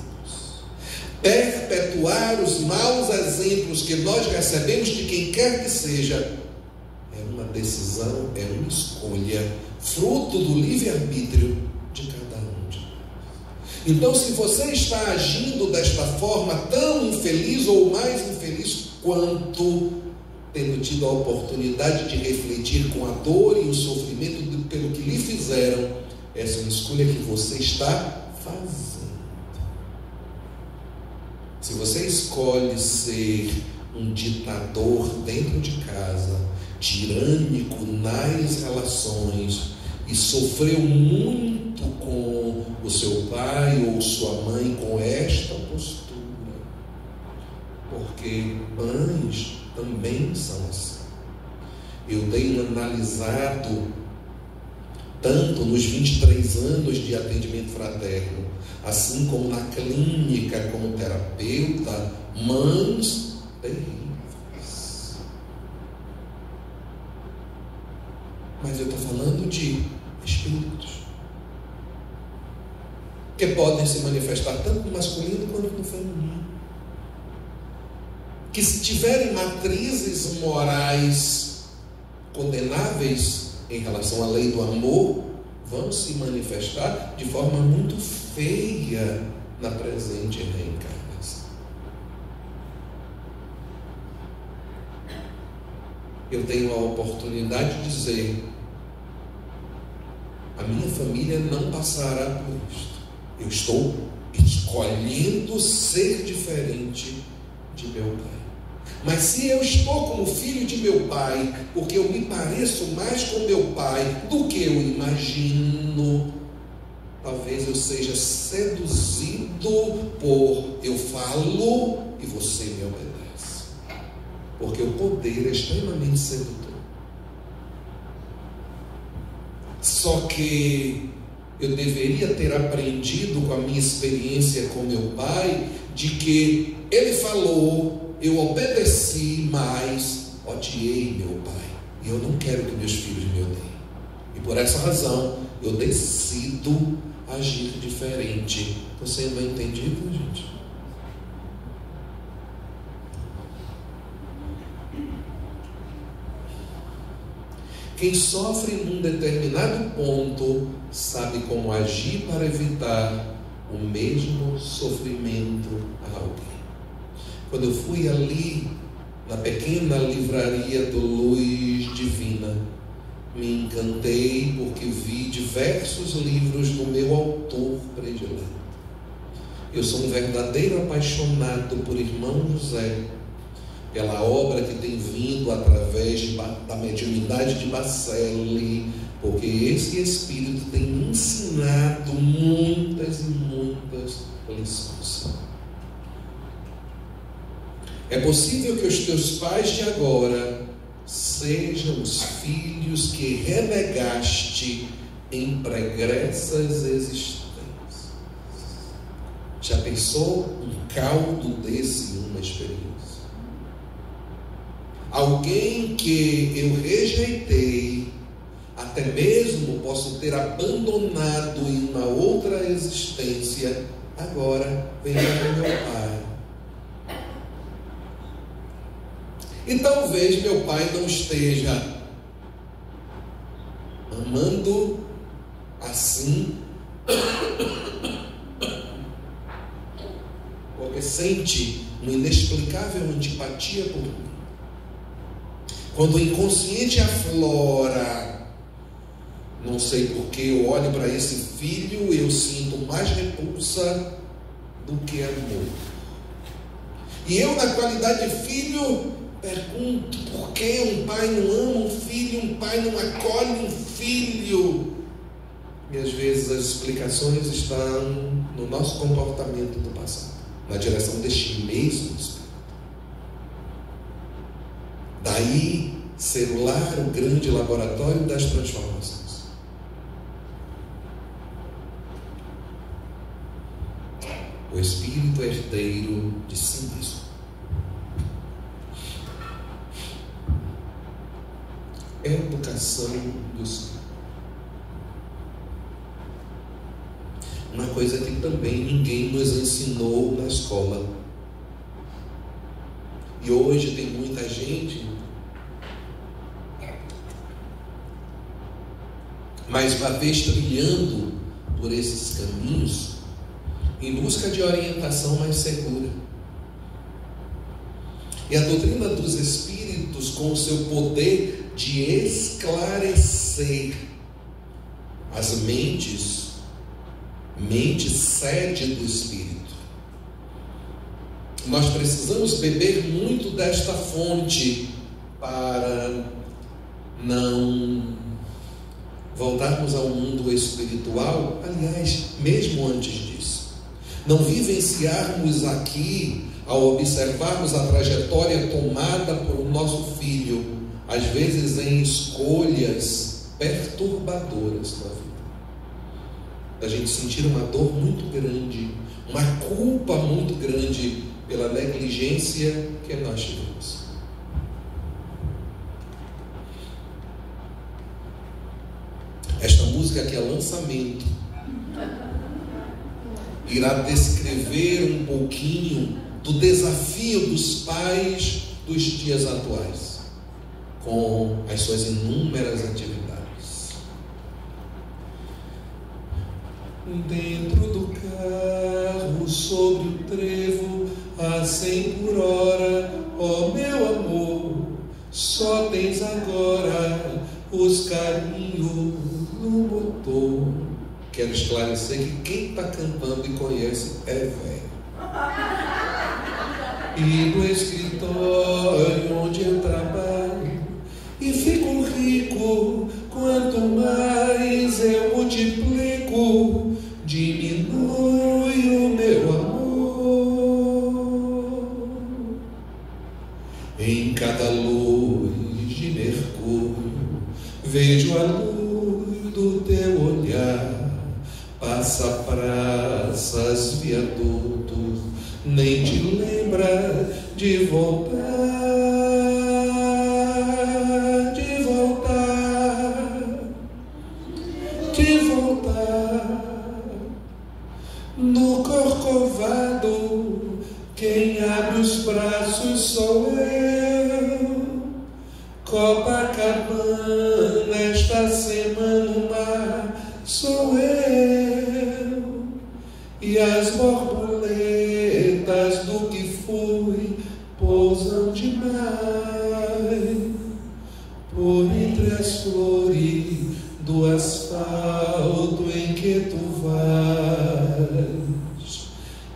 Perpetuar os maus exemplos que nós recebemos de quem quer que seja é uma decisão, é uma escolha, fruto do livre-arbítrio de cada um de nós. Então, se você está agindo desta forma tão infeliz ou mais infeliz quanto, tendo tido a oportunidade de refletir com a dor e o sofrimento pelo que lhe fizeram, essa é uma escolha que você está fazendo. Se você escolhe ser um ditador dentro de casa, tirânico nas relações, e sofreu muito com o seu pai ou sua mãe com esta postura, porque mães também são assim. Eu tenho analisado, tanto nos 23 anos de atendimento fraterno, assim como na clínica como terapeuta, mães terríveis. Mas eu estou falando de espíritos que podem se manifestar tanto no masculino quanto no feminino, que se tiverem matrizes morais condenáveis em relação à lei do amor, vão se manifestar de forma muito feia na presente reencarnação. Eu tenho a oportunidade de dizer: a minha família não passará por isto. Eu estou escolhendo ser diferente de meu pai. Mas se eu estou como filho de meu pai, porque eu me pareço mais com meu pai do que eu imagino, talvez eu seja seduzido por eu falo e você me obedece. Porque o poder é extremamente sedutor. Só que eu deveria ter aprendido com a minha experiência com meu pai, de que ele falou, eu obedeci, mas odiei meu pai. E eu não quero que meus filhos me odeiem. E por essa razão, eu decido agir diferente. Estou sendo entendido, gente? Quem sofre num determinado ponto sabe como agir para evitar o mesmo sofrimento a alguém. Quando eu fui ali na pequena livraria do Luz Divina, me encantei porque vi diversos livros do meu autor predileto. Eu sou um verdadeiro apaixonado por Irmão José, pela obra que tem vindo através da mediunidade de Bacelli, porque esse Espírito tem me ensinado muitas e muitas lições. É possível que os teus pais de agora sejam os filhos que renegaste em pregressas existências. Já pensou um caldo desse em uma experiência? Alguém que eu rejeitei, até mesmo posso ter abandonado em uma outra existência, agora vem do meu pai. E talvez meu pai não esteja amando assim, porque sente uma inexplicável antipatia por mim. Quando o inconsciente aflora, não sei porque eu olho para esse filho e eu sinto mais repulsa do que amor. E eu, na qualidade de filho, pergunto por que um pai não ama um filho, um pai não acolhe um filho. E às vezes as explicações estão no nosso comportamento do passado, na direção deste mesmo espírito. Daí ser o lar, o grande laboratório das transformações. O espírito herdeiro de si mesmo. Educação do espírito. Uma coisa que também ninguém nos ensinou na escola. E hoje tem muita gente, mais uma vez trilhando por esses caminhos, em busca de orientação mais segura. E a doutrina dos espíritos, com o seu poder de esclarecer as mentes, mente sede do espírito. Nós precisamos beber muito desta fonte para não voltarmos ao mundo espiritual, aliás, mesmo antes disso. Não vivenciarmos aqui, ao observarmos a trajetória tomada por nosso filho, às vezes em escolhas perturbadoras da vida. A gente sentir uma dor muito grande, uma culpa muito grande pela negligência que nós tivemos. Esta música que é lançamento irá descrever um pouquinho do desafio dos pais dos dias atuais, com as suas inúmeras atividades. Dentro do carro, sobre o trevo, a 100 por hora, ó meu amor, só tens agora os carinhos no motor. Quero esclarecer que quem está cantando e conhece é velho. E no escritório onde eu trabalho e fico rico, quanto mais eu multiplico, diminui o meu amor. Em cada luz de Mercúrio vejo a luz do teu olhar, passa praças, viadutos, nem te lembra de voltar, de voltar, de voltar. No Corcovado, quem abre os braços sou eu. Copacabana, esta semana o mar sou eu. E as borboletas do que fui pousam demais por entre as flores do asfalto em que tu vais.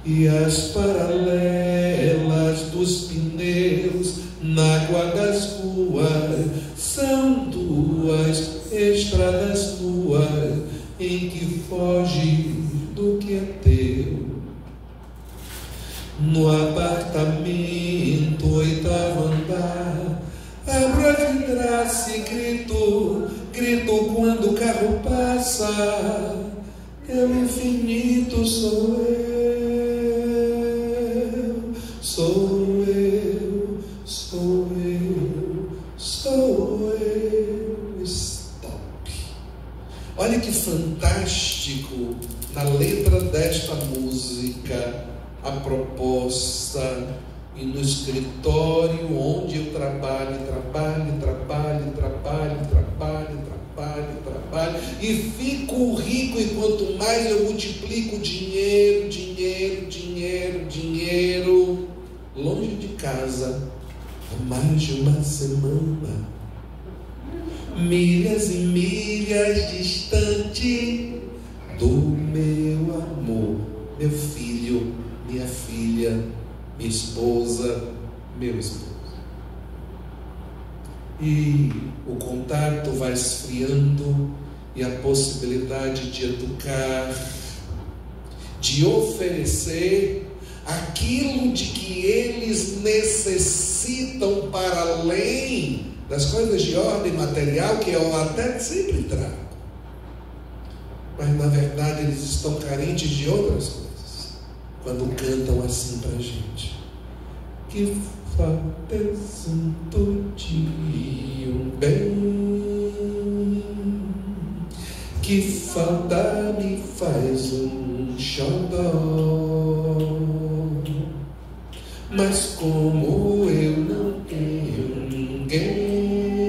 E as paralelas dos pneus na água das ruas são duas estradas tuas em que foge do que é teu. No apartamento, 8º andar, abro a vidraça e grito quando o carro passa. Teu infinito sou eu, sou eu, sou eu, sou eu. Stop. Olha que fantástico na letra desta música a proposta, e no escritório onde eu trabalho e fico rico, e quanto mais eu multiplico dinheiro, longe de casa há mais de uma semana, milhas e milhas distante do meu amor, meu filho, minha filha, minha esposa, meu esposo. E o contato vai esfriando, e a possibilidade de educar, de oferecer aquilo de que eles necessitam para além das coisas de ordem material, que eu até sempre trago, mas na verdade eles estão carentes de outras coisas quando cantam assim pra gente: que falta eu sinto-te um bem, que falta me faz um xodó, mas como eu não tenho ninguém,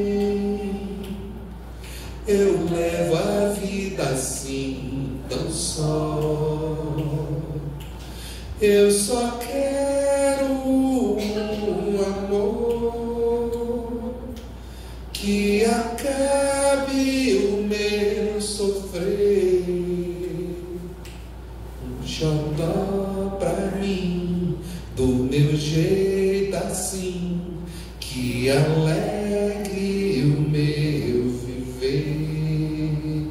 eu levo a vida assim tão só. Eu só quero um amor que acabe o meu sofrer, um xodó pra mim, do meu jeito assim, que alegre o meu viver.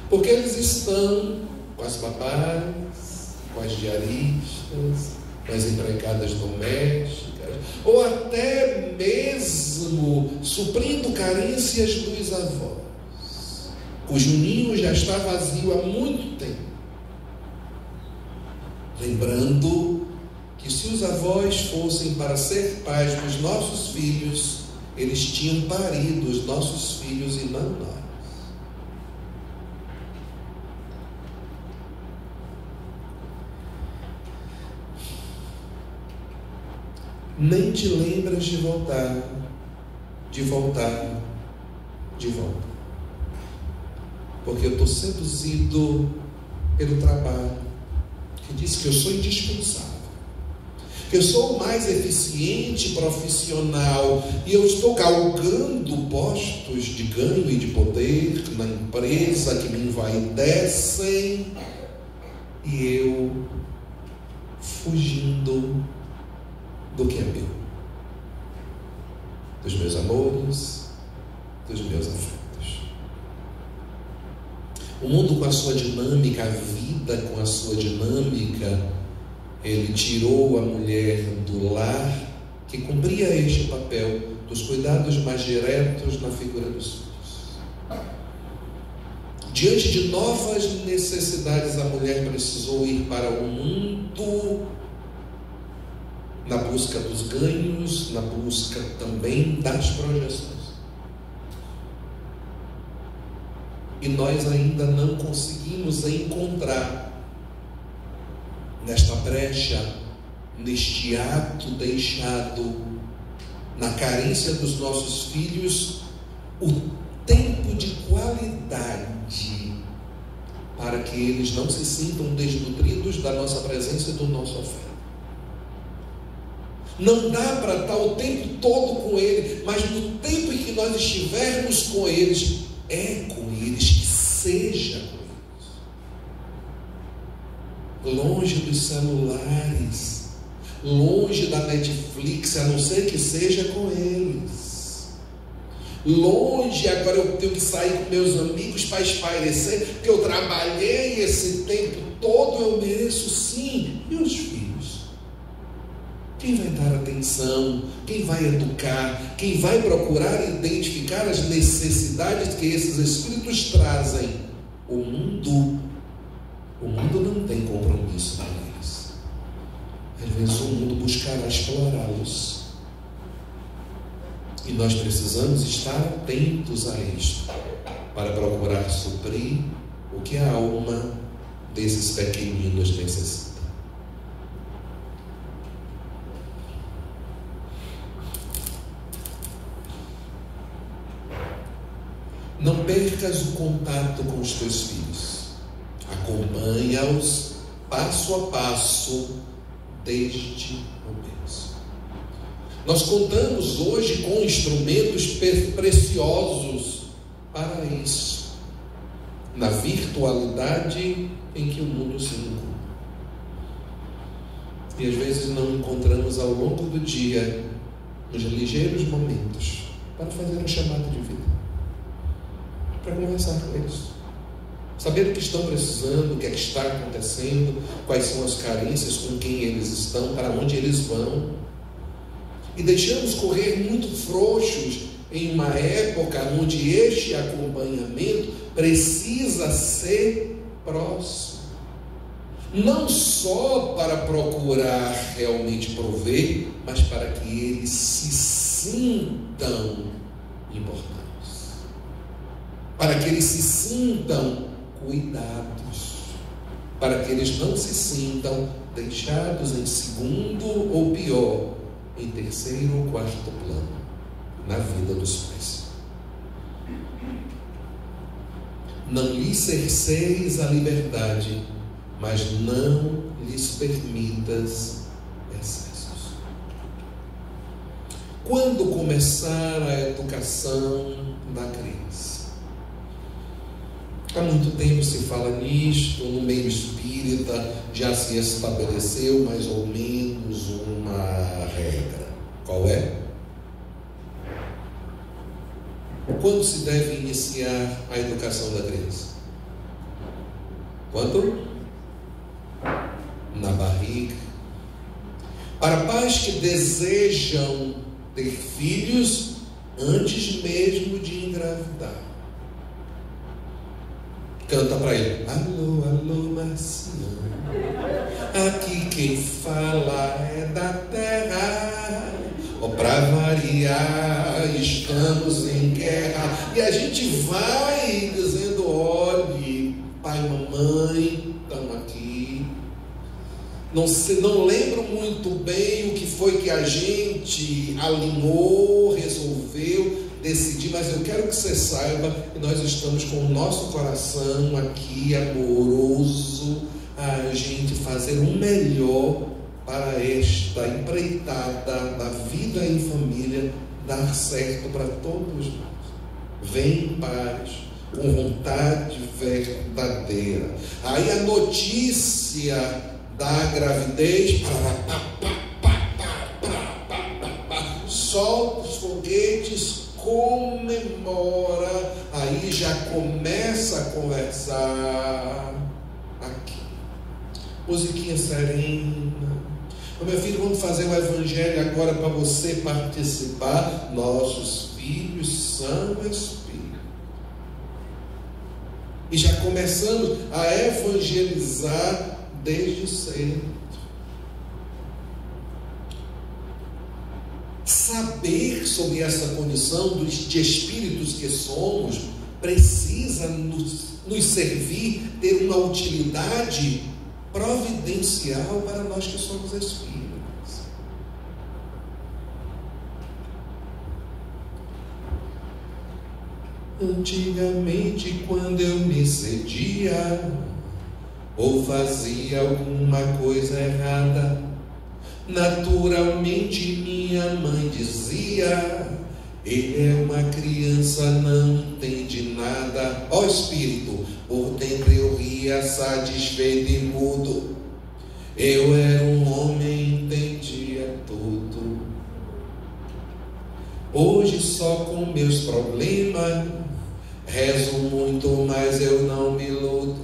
Porque eles estão com as babás, com as diaristas, com as empregadas domésticas, ou até mesmo suprindo carências dos avós, cujo ninho já está vazio há muito tempo. Lembrando que se os avós fossem para ser pais dos nossos filhos, eles tinham parido os nossos filhos e não nós. Nem te lembras de voltar, de voltar, de volta. Porque eu estou seduzido pelo trabalho, que diz que eu sou indispensável, que eu sou o mais eficiente profissional, e eu estou galgando postos de ganho e de poder na empresa que me envaidecem, e eu fugindo do que é meu, dos meus amores, dos meus afetos. O mundo com a sua dinâmica, a vida com a sua dinâmica, ele tirou a mulher do lar, que cumpria este papel dos cuidados mais diretos na figura dos filhos. Diante de novas necessidades, a mulher precisou ir para o mundo na busca dos ganhos, na busca também das projeções. E nós ainda não conseguimos encontrar nesta brecha, neste ato deixado na carência dos nossos filhos, o tempo de qualidade para que eles não se sintam desnutridos da nossa presença e do nosso afeto. Não dá para estar o tempo todo com eles, mas no tempo em que nós estivermos com eles, é com eles, que seja com eles. Longe dos celulares, longe da Netflix, a não ser que seja com eles. Longe, agora eu tenho que sair com meus amigos para espairecer, porque eu trabalhei esse tempo todo, eu mereço sim. E os filhos? Quem vai dar atenção? Quem vai educar? Quem vai procurar identificar as necessidades que esses espíritos trazem? O mundo não tem compromisso com eles. Às vezes o mundo buscará explorá-los. E nós precisamos estar atentos a isto, para procurar suprir o que a alma desses pequeninos necessita. Não percas o contato com os teus filhos. Acompanha-os passo a passo desde o berço. Nós contamos hoje com instrumentos preciosos para isso, na virtualidade em que o mundo se encontra. E às vezes não encontramos ao longo do dia os ligeiros momentos para fazer um chamado de vida, para conversar com eles, saber o que estão precisando, o que é que está acontecendo, quais são as carências, com quem eles estão, para onde eles vão. E deixamos correr muito frouxos em uma época onde este acompanhamento precisa ser próximo, não só para procurar realmente prover, mas para que eles se sintam importantes, para que eles se sintam cuidados, para que eles não se sintam deixados em segundo ou pior, em terceiro ou quarto plano na vida dos pais. Não lhes cerceis a liberdade, mas não lhes permitas excessos. Quando começar a educação da criança? Há muito tempo se fala nisto, no meio espírita já se estabeleceu mais ou menos uma regra. Qual é? Quando se deve iniciar a educação da criança? Quando? Na barriga. Para pais que desejam ter filhos antes mesmo de engravidar. Canta para ele: alô, alô, Marciano, aqui quem fala é da terra. Oh, para variar, estamos em guerra. E a gente vai dizendo: olhe, pai e mamãe, estamos aqui. Não lembro muito bem o que foi que a gente alinhou, resolveu, decidir, mas eu quero que você saiba que nós estamos com o nosso coração aqui amoroso, a gente fazer o melhor para esta empreitada da vida em família dar certo para todos nós. Vem em paz, com vontade verdadeira. Aí a notícia da gravidez, solta os foguetes, comemora, aí já começa a conversar aqui. Musiquinha serena. Meu filho, vamos fazer o evangelho agora para você participar. Nossos filhos são espíritos. E já começamos a evangelizar desde cedo. Saber sobre essa condição de espíritos que somos precisa nos servir, ter uma utilidade providencial para nós que somos espíritos. Antigamente, quando eu me cedia ou fazia alguma coisa errada, naturalmente minha mãe dizia: ele é uma criança, não entende nada. Ó Espírito, por dentro eu ria satisfeito e mudo. Eu era um homem, entendia tudo. Hoje só com meus problemas rezo muito, mas eu não me iludo.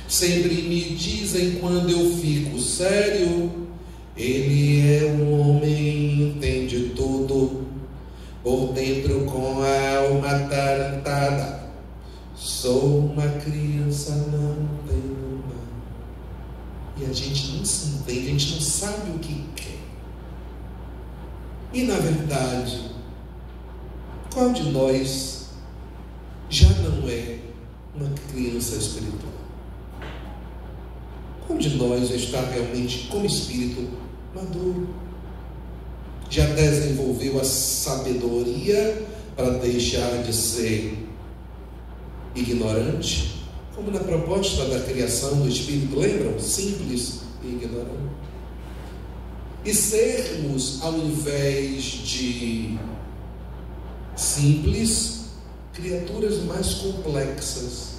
Sempre me dizem quando eu fico sério: ele é um homem, entende tudo. Por dentro com a alma atarantada, sou uma criança, não tenho nada. E a gente não se entende, a gente não sabe o que quer. E na verdade, qual de nós já não é uma criança espiritual? Qual de nós está realmente como espírito maduro? Já desenvolveu a sabedoria para deixar de ser ignorante? Como na proposta da criação do espírito, lembram? Simples e ignorante. E sermos, ao invés de simples, criaturas mais complexas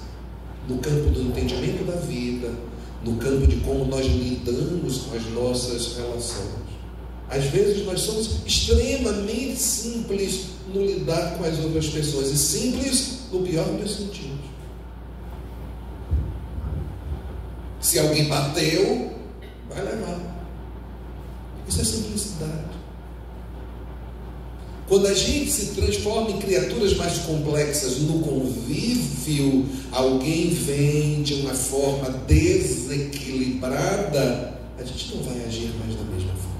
no campo do entendimento da vida, no campo de como nós lidamos com as nossas relações. Às vezes nós somos extremamente simples no lidar com as outras pessoas, e simples no pior dos sentidos. Se alguém bateu, vai levar. Isso é simplicidade. Quando a gente se transforma em criaturas mais complexas no convívio, alguém vem de uma forma desequilibrada, a gente não vai agir mais da mesma forma.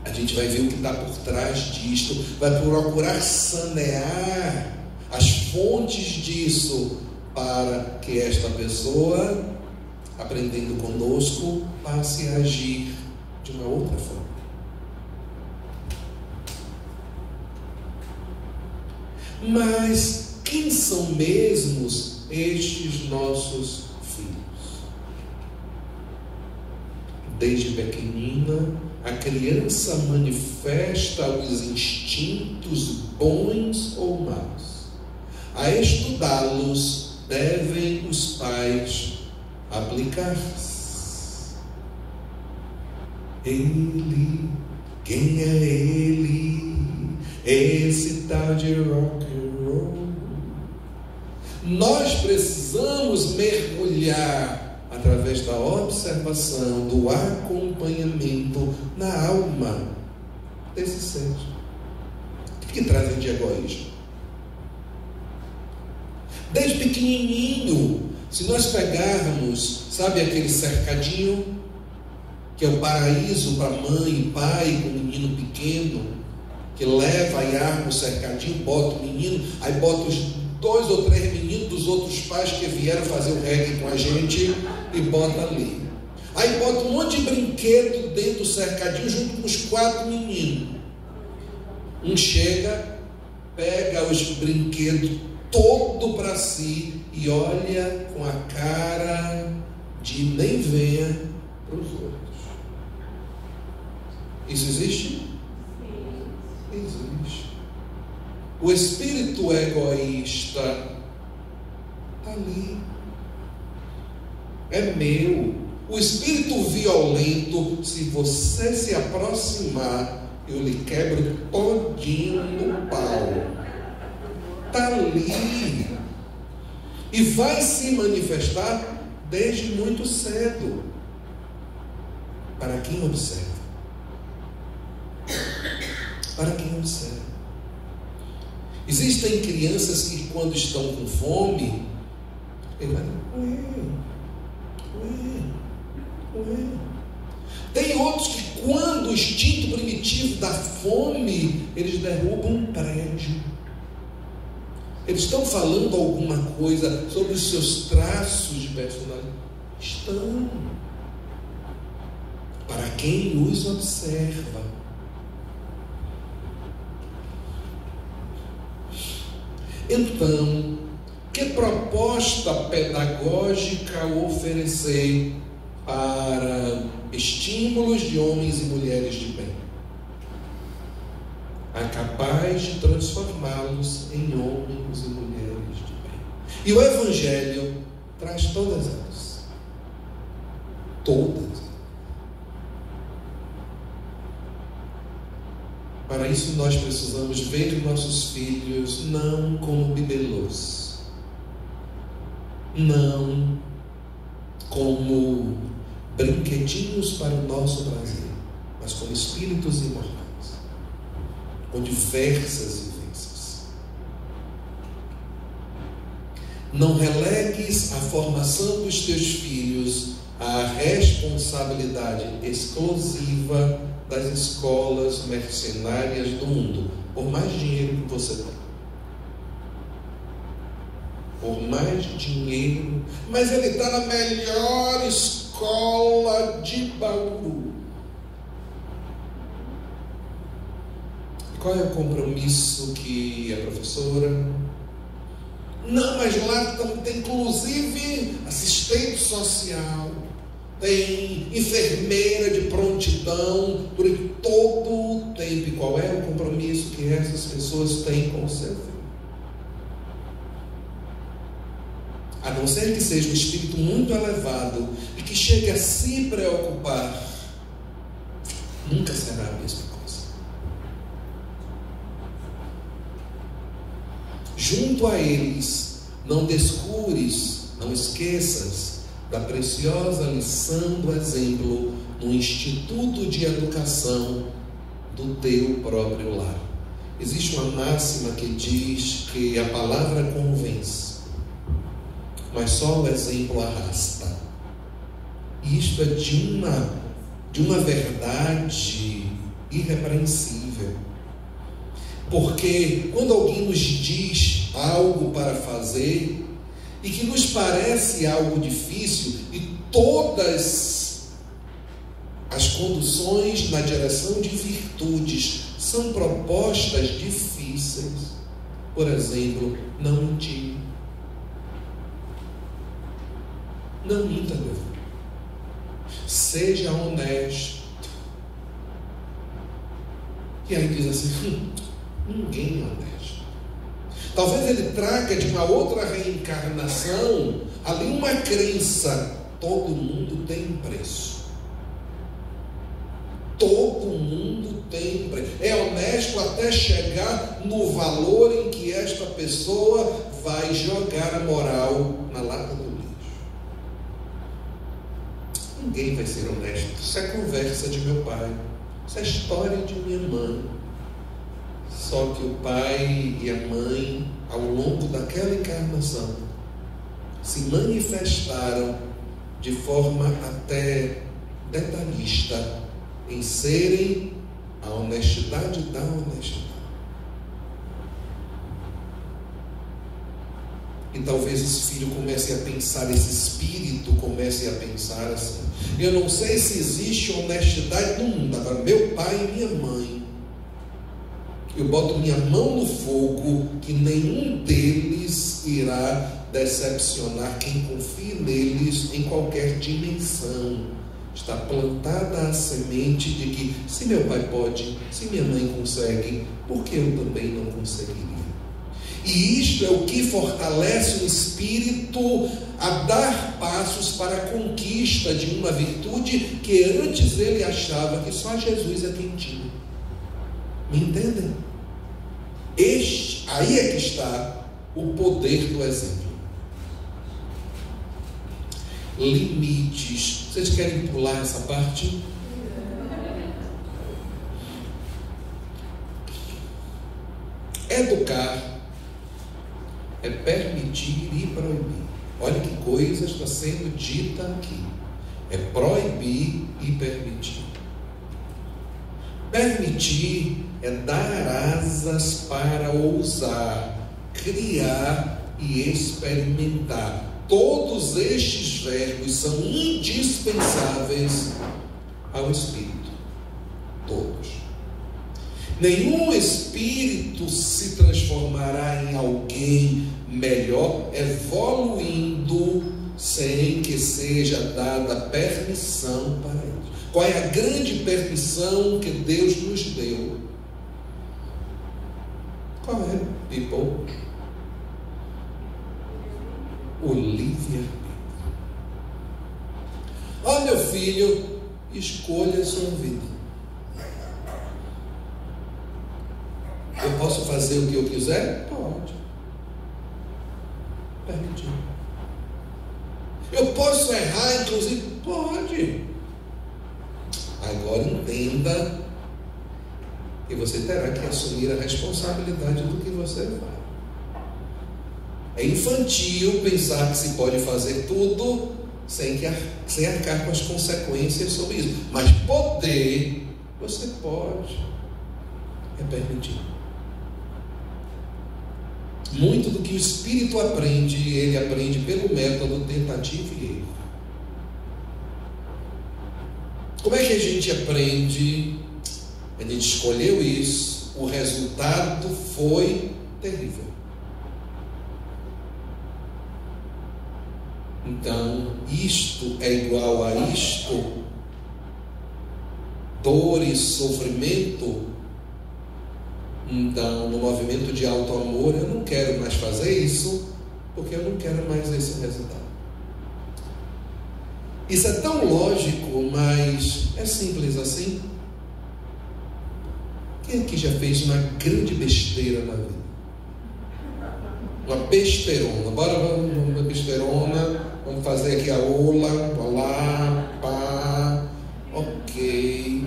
A gente vai ver o que está por trás disto, vai procurar sanear as fontes disso, para que esta pessoa, aprendendo conosco, passe a agir de uma outra forma. Mas quem são mesmos estes nossos filhos? Desde pequenina, a criança manifesta os instintos bons ou maus. A estudá-los devem os pais aplicar-se. Ele, quem é ele? Esse tal de rock and roll. Nós precisamos mergulhar através da observação, do acompanhamento na alma desse ser. O que trazem de egoísmo? Desde pequenininho, se nós pegarmos, sabe aquele cercadinho que é o paraíso para mãe e pai com o menino pequeno, que leva e arma o cercadinho, bota o menino, aí bota os 2 ou 3 meninos dos outros pais que vieram fazer o reggae com a gente e bota ali. Aí bota um monte de brinquedo dentro do cercadinho junto com os 4 meninos. Um chega, pega os brinquedos todo para si e olha com a cara de nem venha para os outros. Isso existe? Existe. O espírito egoísta está ali. É meu. O espírito violento, se você se aproximar, eu lhe quebro todinho no pau. Está ali. E vai se manifestar desde muito cedo. Para quem observa. Para quem observa. Existem crianças que, quando estão com fome, Ele vai, ué. Tem outros que, quando o instinto primitivo da fome, eles derrubam um prédio. Eles estão falando alguma coisa sobre os seus traços de personalidade? Estão. Para quem os observa. Então, que proposta pedagógica oferecer para estímulos de homens e mulheres de bem? É capaz de transformá-los em homens e mulheres de bem. E o Evangelho traz todas elas. Todas. Para isso nós precisamos ver nossos filhos não como bibelôs, não como brinquedinhos para o nosso prazer, mas como espíritos imortais, com diversas vivências. Não relegues a formação dos teus filhos à responsabilidade exclusiva das escolas mercenárias do mundo, por mais dinheiro que você tem. Por mais dinheiro, mas ele está na melhor escola de Bauru. E qual é o compromisso que a professora? Não, mas lá tem inclusive assistente social, tem enfermeira de prontidão durante todo o tempo. E qual é o compromisso que essas pessoas têm com o seu filho? A não ser que seja um espírito muito elevado e que chegue a se preocupar, nunca será a mesma coisa. Junto a eles, não descures, não esqueças da preciosa lição do exemplo no Instituto de Educação do teu próprio lar. Existe uma máxima que diz que a palavra convence, mas só o exemplo arrasta. E isto é de uma verdade irrepreensível. Porque quando alguém nos diz algo para fazer e que nos parece algo difícil, e todas as conduções na direção de virtudes são propostas difíceis. Por exemplo, não mentir. Não minta, meu filho. Seja honesto. E aí diz assim, ninguém é honesto. Talvez ele traga de uma outra reencarnação ali uma crença: todo mundo tem preço. Todo mundo tem preço. É honesto até chegar no valor em que esta pessoa vai jogar a moral na lata do lixo. Ninguém vai ser honesto. Isso é conversa de meu pai. Isso é história de minha mãe. Só que o pai e a mãe, ao longo daquela encarnação, se manifestaram de forma até detalhista em serem a honestidade da honestidade. E talvez esse filho comece a pensar, esse espírito comece a pensar assim: eu não sei se existe honestidade no mundo, agora meu pai e minha mãe, eu boto minha mão no fogo que nenhum deles irá decepcionar quem confia neles em qualquer dimensão. Está plantada a semente de que, se meu pai pode, se minha mãe consegue, por que eu também não conseguiria? E isto é o que fortalece o espírito a dar passos para a conquista de uma virtude que antes ele achava que só Jesus é quem tinha. Me entendem? Aí é que está o poder do exemplo. Limites. Vocês querem pular essa parte? Educar é permitir e proibir. Olha que coisa está sendo dita aqui. É proibir e permitir. Permitir é dar asas para ousar, criar e experimentar. Todos estes verbos são indispensáveis ao Espírito. Todos. Nenhum espírito se transformará em alguém melhor evoluindo sem que seja dada permissão para ele. Qual é a grande permissão que Deus nos deu? Qual é, people? O livre-arbítrio. Ó, meu filho, escolha a sua vida. Eu posso fazer o que eu quiser? Pode. Permitir. Eu posso errar, inclusive? Pode. Agora entenda que você terá que assumir a responsabilidade do que você faz. É infantil pensar que se pode fazer tudo sem arcar com as consequências sobre isso. Mas poder, você pode. É permitido. Muito do que o Espírito aprende, ele aprende pelo método tentativa e erro. Como é que a gente aprende? A gente escolheu isso, o resultado foi terrível. Então, isto é igual a isto, dor e sofrimento. Então, no movimento de auto-amor, eu não quero mais fazer isso, porque eu não quero mais esse resultado. Isso é tão lógico, mas é simples assim. Quem aqui já fez uma grande besteira na vida? Uma besteirona. Bora, vamos uma besteirona. Vamos fazer aqui a ola. Olá, pá. Ok.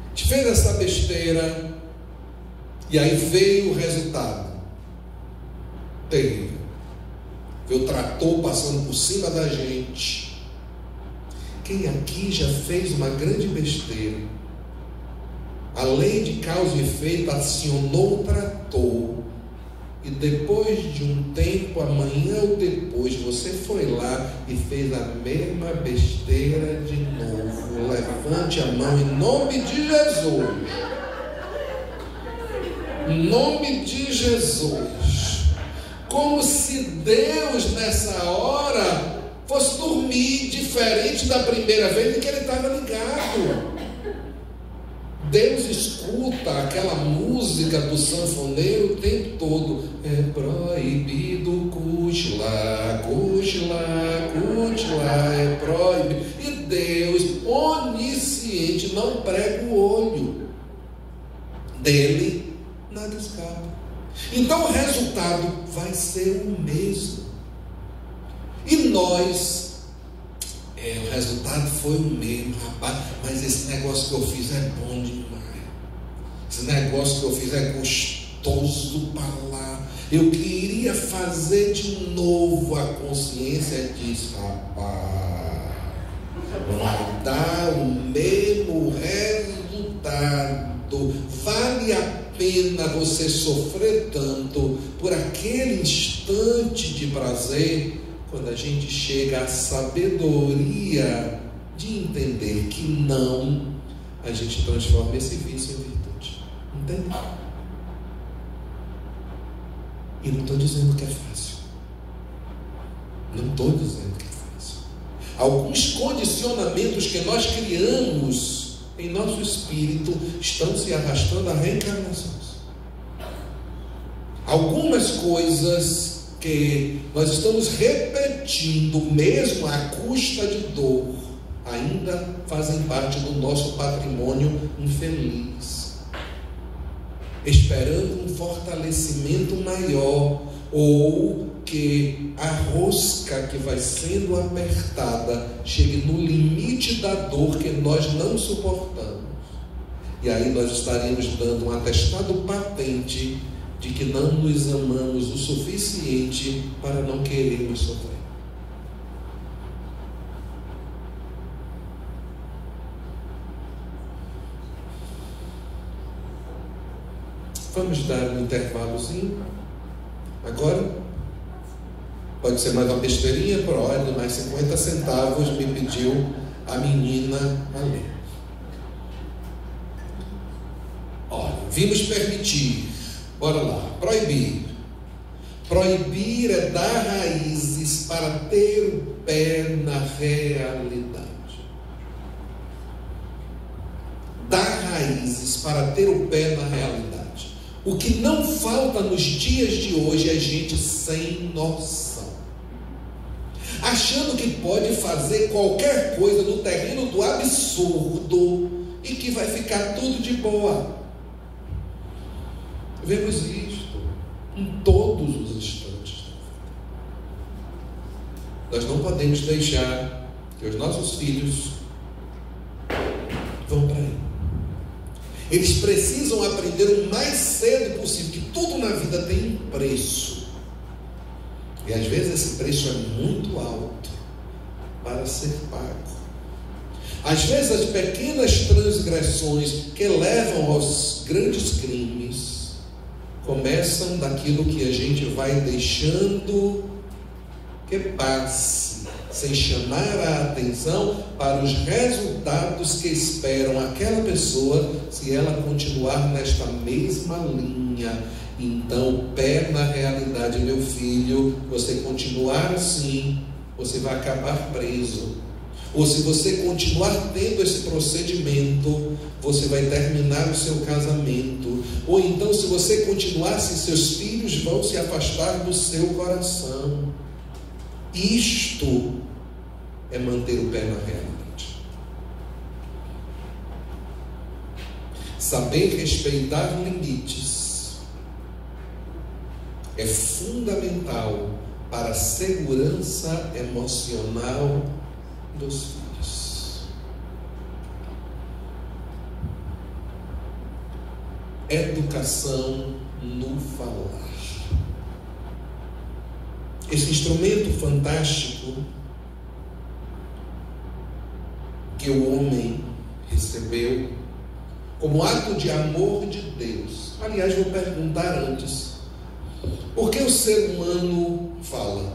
A gente fez essa besteira. E aí veio o resultado. Terrível. Veio o trator passando por cima da gente. Quem aqui já fez uma grande besteira? A lei de causa e efeito acionou o trator, e depois de um tempo, amanhã ou depois, você foi lá e fez a mesma besteira de novo. Levante a mão em nome de Jesus. Em nome de Jesus. Como se Deus nessa hora fosse dormir diferente da primeira vez em que ele estava ligado. Deus escuta aquela música do sanfoneiro o tempo todo. É proibido cochilar, cochilar, cochilar, é proibido. E Deus, onisciente, não prega o olho. Dele nada escapa. Então o resultado vai ser o mesmo. E nós... o resultado foi o mesmo, rapaz, mas esse negócio que eu fiz é bom demais. Esse negócio que eu fiz é gostoso para lá. Eu queria fazer de novo. A consciência diz, rapaz, vai dar o mesmo resultado. Vale a pena você sofrer tanto por aquele instante de prazer? Quando a gente chega à sabedoria de entender que não, a gente transforma esse vício em virtude. Entende? E não estou dizendo que é fácil. Não estou dizendo que é fácil. Alguns condicionamentos que nós criamos em nosso espírito estão se arrastando a reencarnações. Algumas coisas que nós estamos repetindo, mesmo à custa de dor, ainda fazem parte do nosso patrimônio infeliz, esperando um fortalecimento maior, ou que a rosca que vai sendo apertada chegue no limite da dor que nós não suportamos, e aí nós estaremos dando um atestado patente de que não nos amamos o suficiente para não querermos sofrer. Vamos dar um intervalozinho agora. Pode ser mais uma besteirinha, por hora, mais 50 centavos me pediu a menina a ler. Olha, vimos permitir. Bora lá. Proibir. Proibir é dar raízes para ter o pé na realidade. Dar raízes para ter o pé na realidade. O que não falta nos dias de hoje é gente sem noção, achando que pode fazer qualquer coisa no terreno do absurdo e que vai ficar tudo de boa. Vemos isto em todos os instantes. Nós não podemos deixar que os nossos filhos vão para aí. Eles precisam aprender o mais cedo possível que tudo na vida tem um preço. E às vezes esse preço é muito alto para ser pago. Às vezes as pequenas transgressões que levam aos grandes crimes começam daquilo que a gente vai deixando que passe, sem chamar a atenção para os resultados que esperam aquela pessoa se ela continuar nesta mesma linha. Então, pé na realidade, meu filho, você continuar assim, você vai acabar preso. Ou se você continuar tendo esse procedimento, você vai terminar o seu casamento. Ou então, se você continuar assim, seus filhos vão se afastar do seu coração. Isto é manter o pé na realidade. Saber respeitar limites é fundamental para a segurança emocional dos filhos. Educação no falar. Esse instrumento fantástico que o homem recebeu como ato de amor de Deus. Aliás, vou perguntar antes: por que o ser humano fala?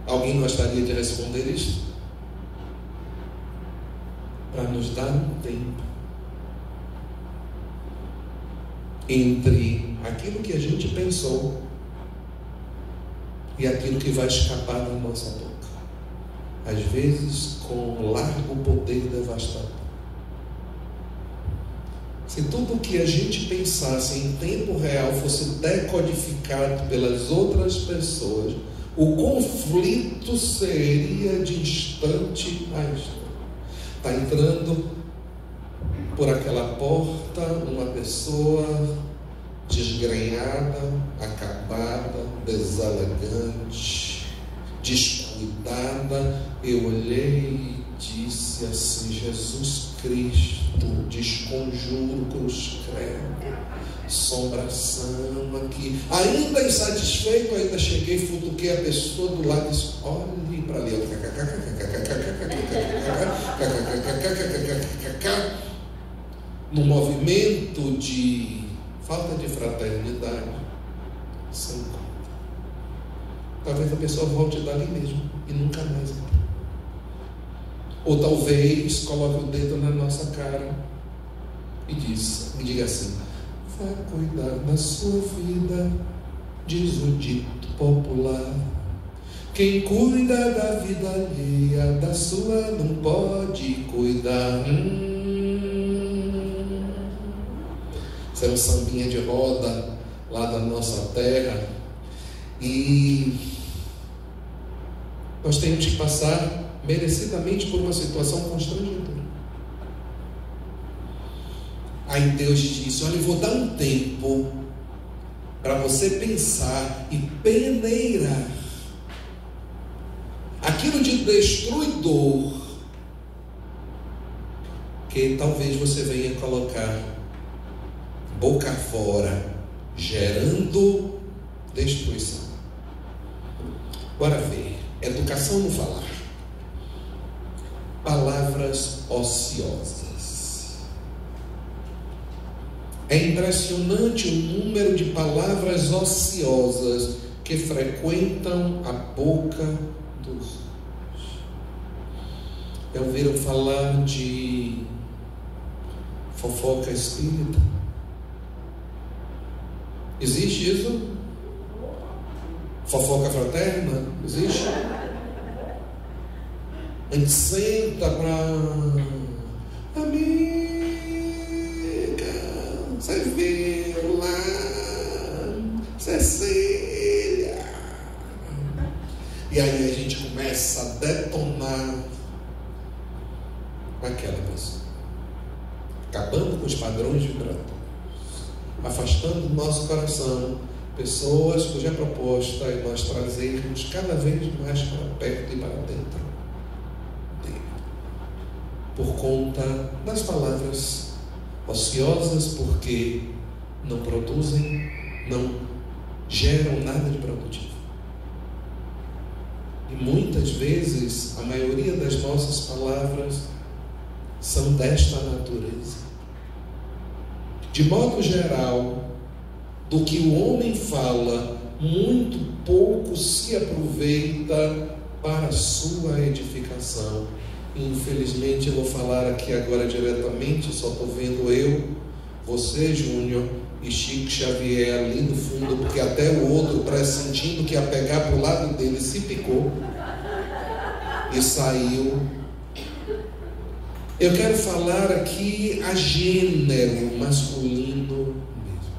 Alguém gostaria de responder isso? Para nos dar um tempo entre aquilo que a gente pensou e aquilo que vai escapar da nossa boca, às vezes com largo poder devastador. Se tudo o que a gente pensasse em tempo real fosse decodificado pelas outras pessoas, o conflito seria de instante a instante. Está entrando por aquela porta uma pessoa desgrenhada, acabada, deselegante, descuidada. Eu olhei e disse assim: Jesus Cristo, desconjuro, cruz credo, assombração aqui. Ainda insatisfeito, ainda cheguei, futuquei a pessoa do lado e disse: olhe para ali. No movimento de falta de fraternidade, sem conta. Talvez a pessoa volte dali mesmo e nunca mais. Ou talvez coloque o dedo na nossa cara e diga assim: vai cuidar da sua vida, diz o dito popular. Quem cuida da vida alheia, da sua não pode cuidar. Isso é um sambinha de roda lá da nossa terra. E nós temos que passar merecidamente por uma situação constrangedora. Aí Deus disse: olha, eu vou dar um tempo para você pensar e peneirar aquilo de destruidor que talvez você venha colocar boca fora, gerando destruição. Bora ver. Educação no falar. Palavras ociosas. É impressionante o número de palavras ociosas que frequentam a boca dos outros. Já ouviram falar de fofoca espírita? Existe isso? Fofoca fraterna? Existe? A gente senta para... Amiga, você viu lá, Cecília. E aí a gente começa a detonar aquela pessoa, acabando com os padrões vibratórios, afastando do nosso coração pessoas cuja proposta é nós trazermos cada vez mais para perto e para dentro dele, por conta das palavras ociosas, porque não produzem, não geram nada de produtivo. E muitas vezes a maioria das nossas palavras são desta natureza. De modo geral, do que o homem fala, muito pouco se aproveita para a sua edificação. Infelizmente, eu vou falar aqui agora diretamente, só estou vendo eu, você, Júnior, e Chico Xavier ali no fundo, porque até o outro, pressentindo que ia pegar para o lado dele, se picou e saiu. Eu quero falar aqui a gênero masculino mesmo.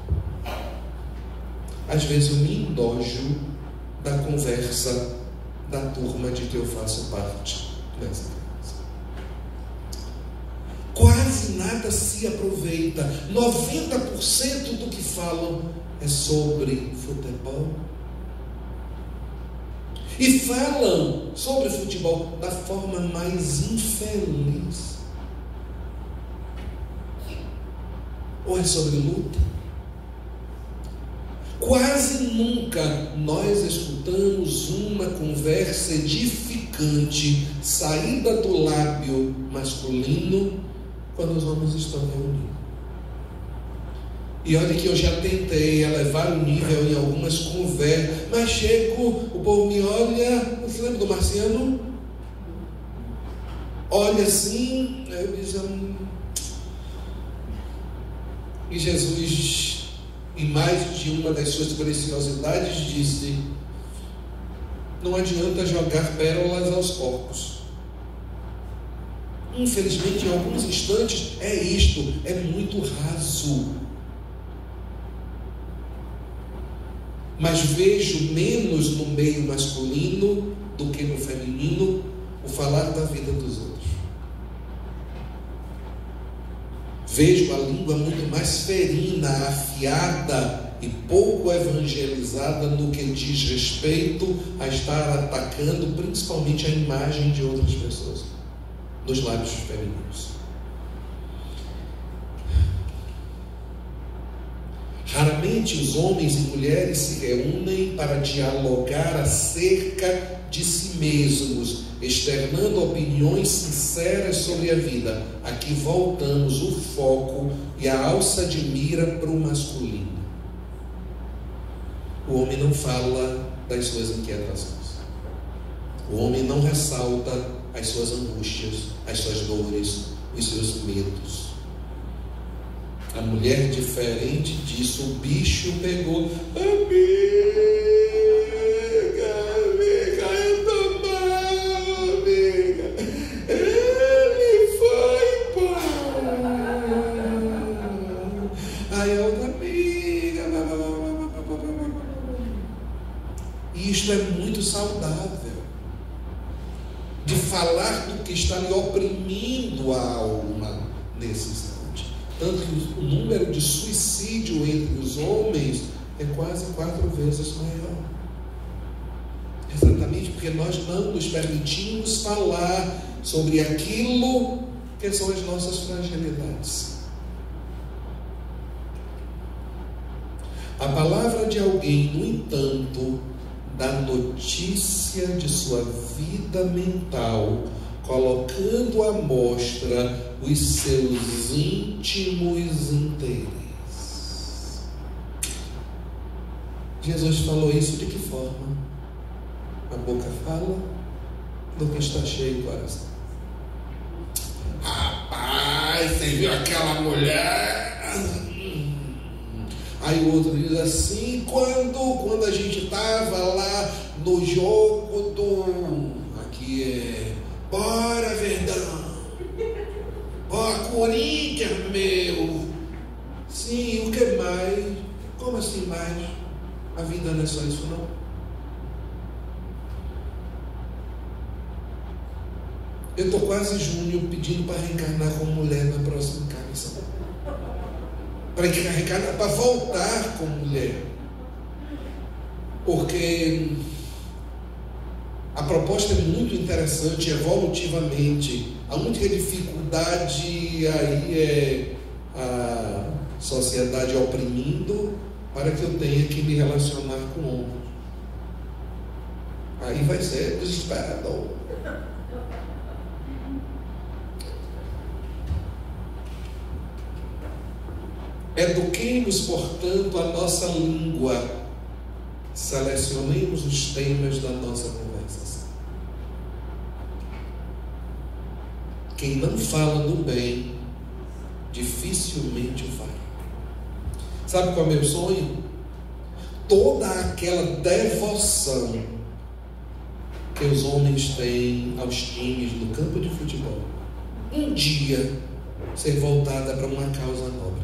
Às vezes eu me endojo da conversa da turma de que eu faço parte nessa casa. Quase nada se aproveita. 90% do que falam é sobre futebol. E falam sobre futebol da forma mais infeliz. Ou é sobre luta? Quase nunca nós escutamos uma conversa edificante saída do lábio masculino quando os homens estão reunidos. E olha que eu já tentei elevar o nível em algumas conversas, mas chego, o povo me olha, você lembra do Marciano? Olha assim, eu digo, e Jesus, em mais de uma das suas preciosidades, disse: não adianta jogar pérolas aos porcos. Infelizmente, em alguns instantes, é isto, é muito raso. Mas vejo menos no meio masculino do que no feminino o falar da vida dos outros. Vejo a língua muito mais ferina, afiada e pouco evangelizada no que diz respeito a estar atacando principalmente a imagem de outras pessoas, dos lábios femininos. Raramente os homens e mulheres se reúnem para dialogar acerca de si mesmos, externando opiniões sinceras sobre a vida. Aqui voltamos o foco e a alça de mira para o masculino. O homem não fala das suas inquietações. O homem não ressalta as suas angústias, as suas dores, os seus medos. A mulher, diferente disso, o bicho pegou. Amiga, eu tô mal, amiga. Ele foi embora. Aí a outra amiga. Isto é muito saudável. De falar do que está lhe oprimindo a alma nesse instante. Tanto que o número de suicídio entre os homens é quase 4 vezes maior. Exatamente porque nós não nos permitimos falar sobre aquilo que são as nossas fragilidades. A palavra de alguém, no entanto, dá notícia de sua vida mental, colocando à mostra os seus íntimos interesses. Jesus falou isso de que forma? A boca fala do que está cheio o coração. Rapaz, você viu aquela mulher? Aí o outro diz assim, quando a gente estava lá no jogo do... Aqui é... Bora, Verdão! Bora, Corinthians, meu! Sim, o que mais? Como assim mais? A vida não é só isso, não? Eu estou quase Júnior pedindo para reencarnar como mulher na próxima encarnação. Para reencarnar, para voltar como mulher. Porque a proposta é muito interessante evolutivamente. A única dificuldade aí é a sociedade oprimindo para que eu tenha que me relacionar com homens. Aí vai ser desesperador. Eduquemos, portanto, a nossa língua. Selecionemos os temas da nossa conversação. Quem não fala do bem, dificilmente o fará. Sabe qual é o meu sonho? Toda aquela devoção que os homens têm aos times do campo de futebol, um dia ser voltada para uma causa nobre.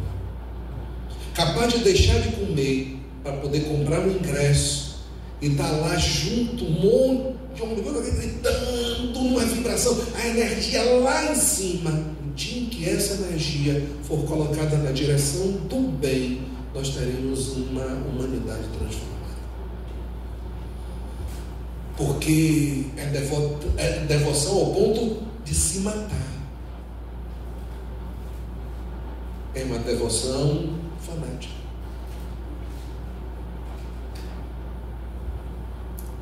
Capaz de deixar de comer para poder comprar um ingresso e estar lá junto, um monte de homens gritando, uma vibração, a energia lá em cima. No dia em que essa energia for colocada na direção do bem, nós teremos uma humanidade transformada. Porque é devoção ao ponto de se matar. É uma devoção fanática.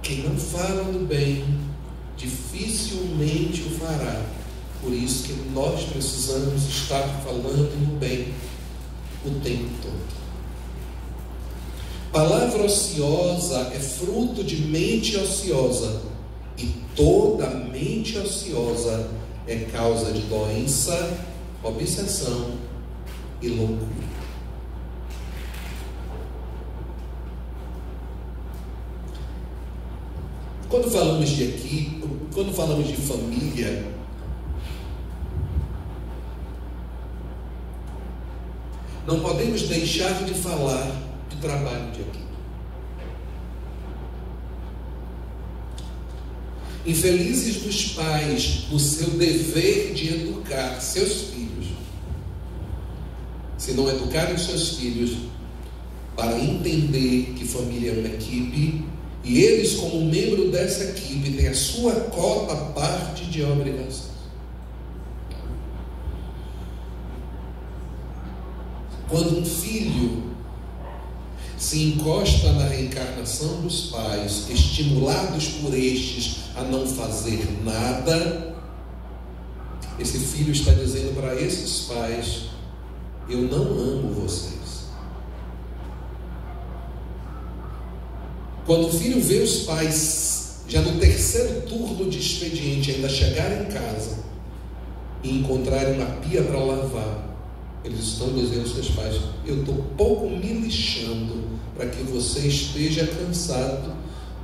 Quem não fala do bem, dificilmente o fará. Por isso que nós precisamos estar falando do bem o tempo todo. Palavra ociosa é fruto de mente ociosa, e toda mente ociosa é causa de doença, obsessão e loucura. Quando falamos de família, não podemos deixar de falar do trabalho de equipe. Infelizes dos pais no seu dever de educar seus filhos, se não educarem os seus filhos para entender que família é uma equipe, e eles, como membro dessa equipe, têm a sua cota parte de obrigações. Quando um filho se encosta na reencarnação dos pais, estimulados por estes a não fazer nada, esse filho está dizendo para esses pais: eu não amo vocês. Quando o filho vê os pais, já no terceiro turno de expediente, ainda chegarem em casa e encontrarem uma pia para lavar, eles estão dizendo aos seus pais: eu estou pouco me lixando para que você esteja cansado.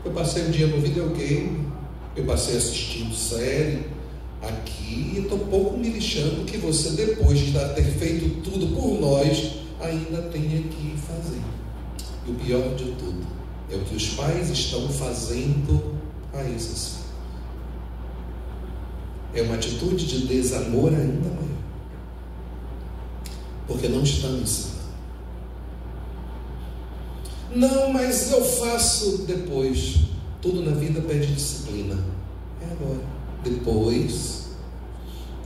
Eu passei um dia no videogame, eu passei assistindo série aqui, e estou pouco me lixando que você, depois de ter feito tudo por nós, ainda tenha que fazer. E o pior de tudo é o que os pais estão fazendo a esses filhos. É uma atitude de desamor ainda maior, porque não estão ensinando. Não, mas eu faço depois. Tudo na vida pede disciplina. É agora. Depois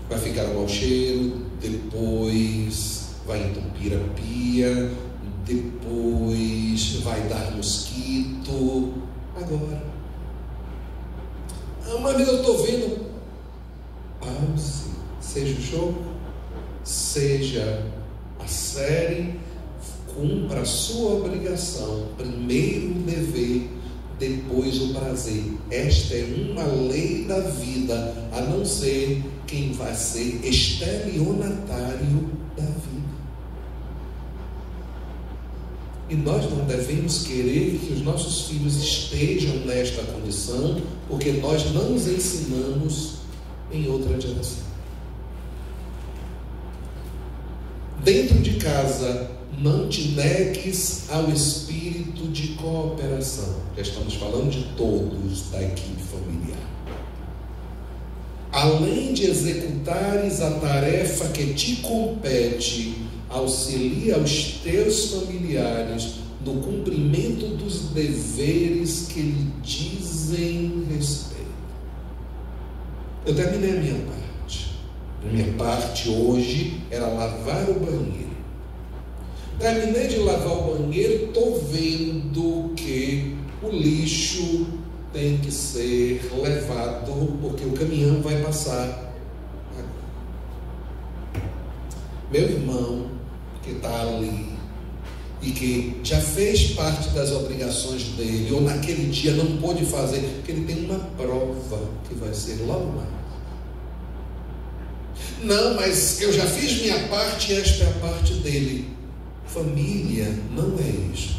vai ficar um mau cheiro, depois vai entupir a pia, depois vai dar mosquito. Agora, uma vez eu estou vendo, seja o jogo, seja a série, cumpra a sua obrigação, primeiro o dever, depois o prazer. Esta é uma lei da vida, a não ser quem vai ser estelionatário da vida. E nós não devemos querer que os nossos filhos estejam nesta condição, porque nós não os ensinamos em outra direção. Dentro de casa, não te negues ao espírito de cooperação. Já estamos falando de todos da equipe familiar. Além de executares a tarefa que te compete, auxilia os teus familiares no cumprimento dos deveres que lhe dizem respeito. Eu terminei a minha parte. A minha parte hoje era lavar o banheiro. Terminei de lavar o banheiro, estou vendo que o lixo tem que ser levado, porque o caminhão vai passar. Meu irmão, que está ali, e que já fez parte das obrigações dele, ou naquele dia não pôde fazer, porque ele tem uma prova que vai ser logo mais. Não, mas eu já fiz minha parte e esta é a parte dele. Família não é isto.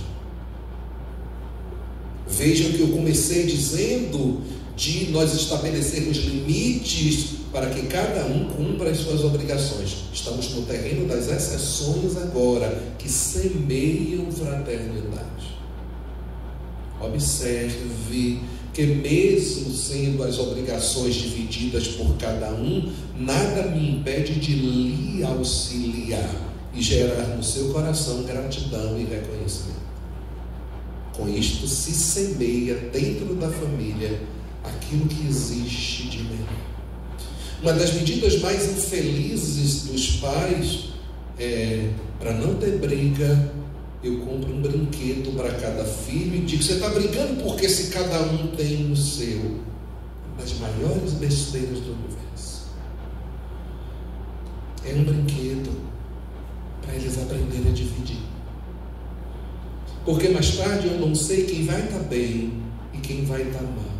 Vejam que eu comecei dizendo de nós estabelecermos limites para que cada um cumpra as suas obrigações. Estamos no terreno das exceções agora, que semeiam fraternidade. Observe que mesmo sendo as obrigações divididas por cada um, nada me impede de lhe auxiliar e gerar no seu coração gratidão e reconhecimento. Com isto se semeia dentro da família aquilo que existe de melhor. Uma das medidas mais infelizes dos pais é, para não ter briga, eu compro um brinquedo para cada filho e digo, você está brigando porque se cada um tem o seu? Uma das maiores besteiras do universo. É um brinquedo para eles aprenderem a dividir. Porque mais tarde eu não sei quem vai estar bem e quem vai estar mal.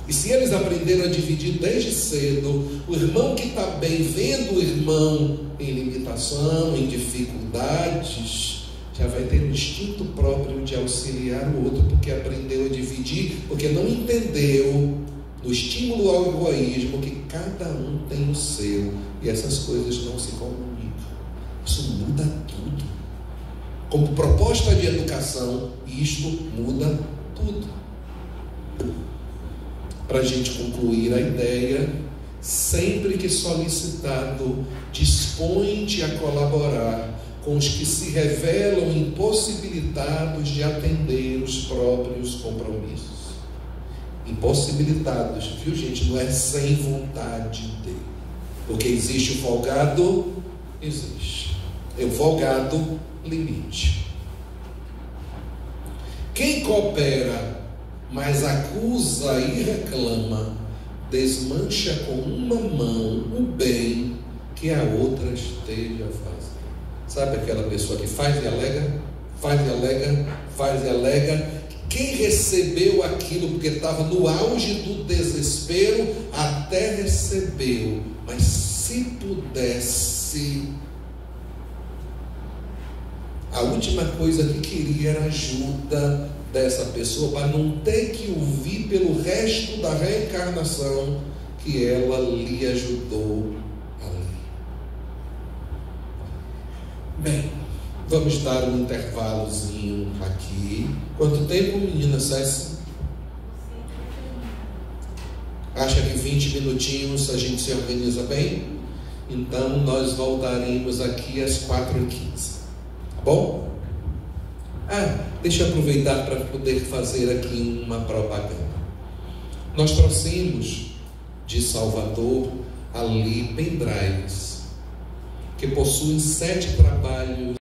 E se eles aprenderam a dividir desde cedo, o irmão que está bem, vendo o irmão em limitação, em dificuldades, já vai ter um instinto próprio de auxiliar o outro, porque aprendeu a dividir, porque não entendeu no estímulo ao egoísmo que cada um tem o seu, e essas coisas não se comunicam. Isso muda tudo. Como proposta de educação, isto muda tudo. Para a gente concluir a ideia, sempre que solicitado, dispõe-te a colaborar com os que se revelam impossibilitados de atender os próprios compromissos. Impossibilitados, viu gente? Não é sem vontade de. Porque existe o folgado, existe. É o folgado, limite. Quem coopera, mas acusa e reclama, desmancha com uma mão o bem que a outra esteja fazendo. Sabe aquela pessoa que faz e alega, faz e alega, faz e alega? Quem recebeu aquilo porque estava no auge do desespero, até recebeu, mas se pudesse, a última coisa que queria era ajuda dessa pessoa, para não ter que ouvir pelo resto da reencarnação que ela lhe ajudou a ler. Bem, vamos dar um intervalozinho aqui. Quanto tempo, menina Cécia? Acha que 20 minutinhos a gente se organiza bem? Então nós voltaremos aqui às 4h15. Tá bom? Deixa eu aproveitar para poder fazer aqui uma propaganda. Nós trouxemos de Salvador ali pendrives que possuem 7 trabalhos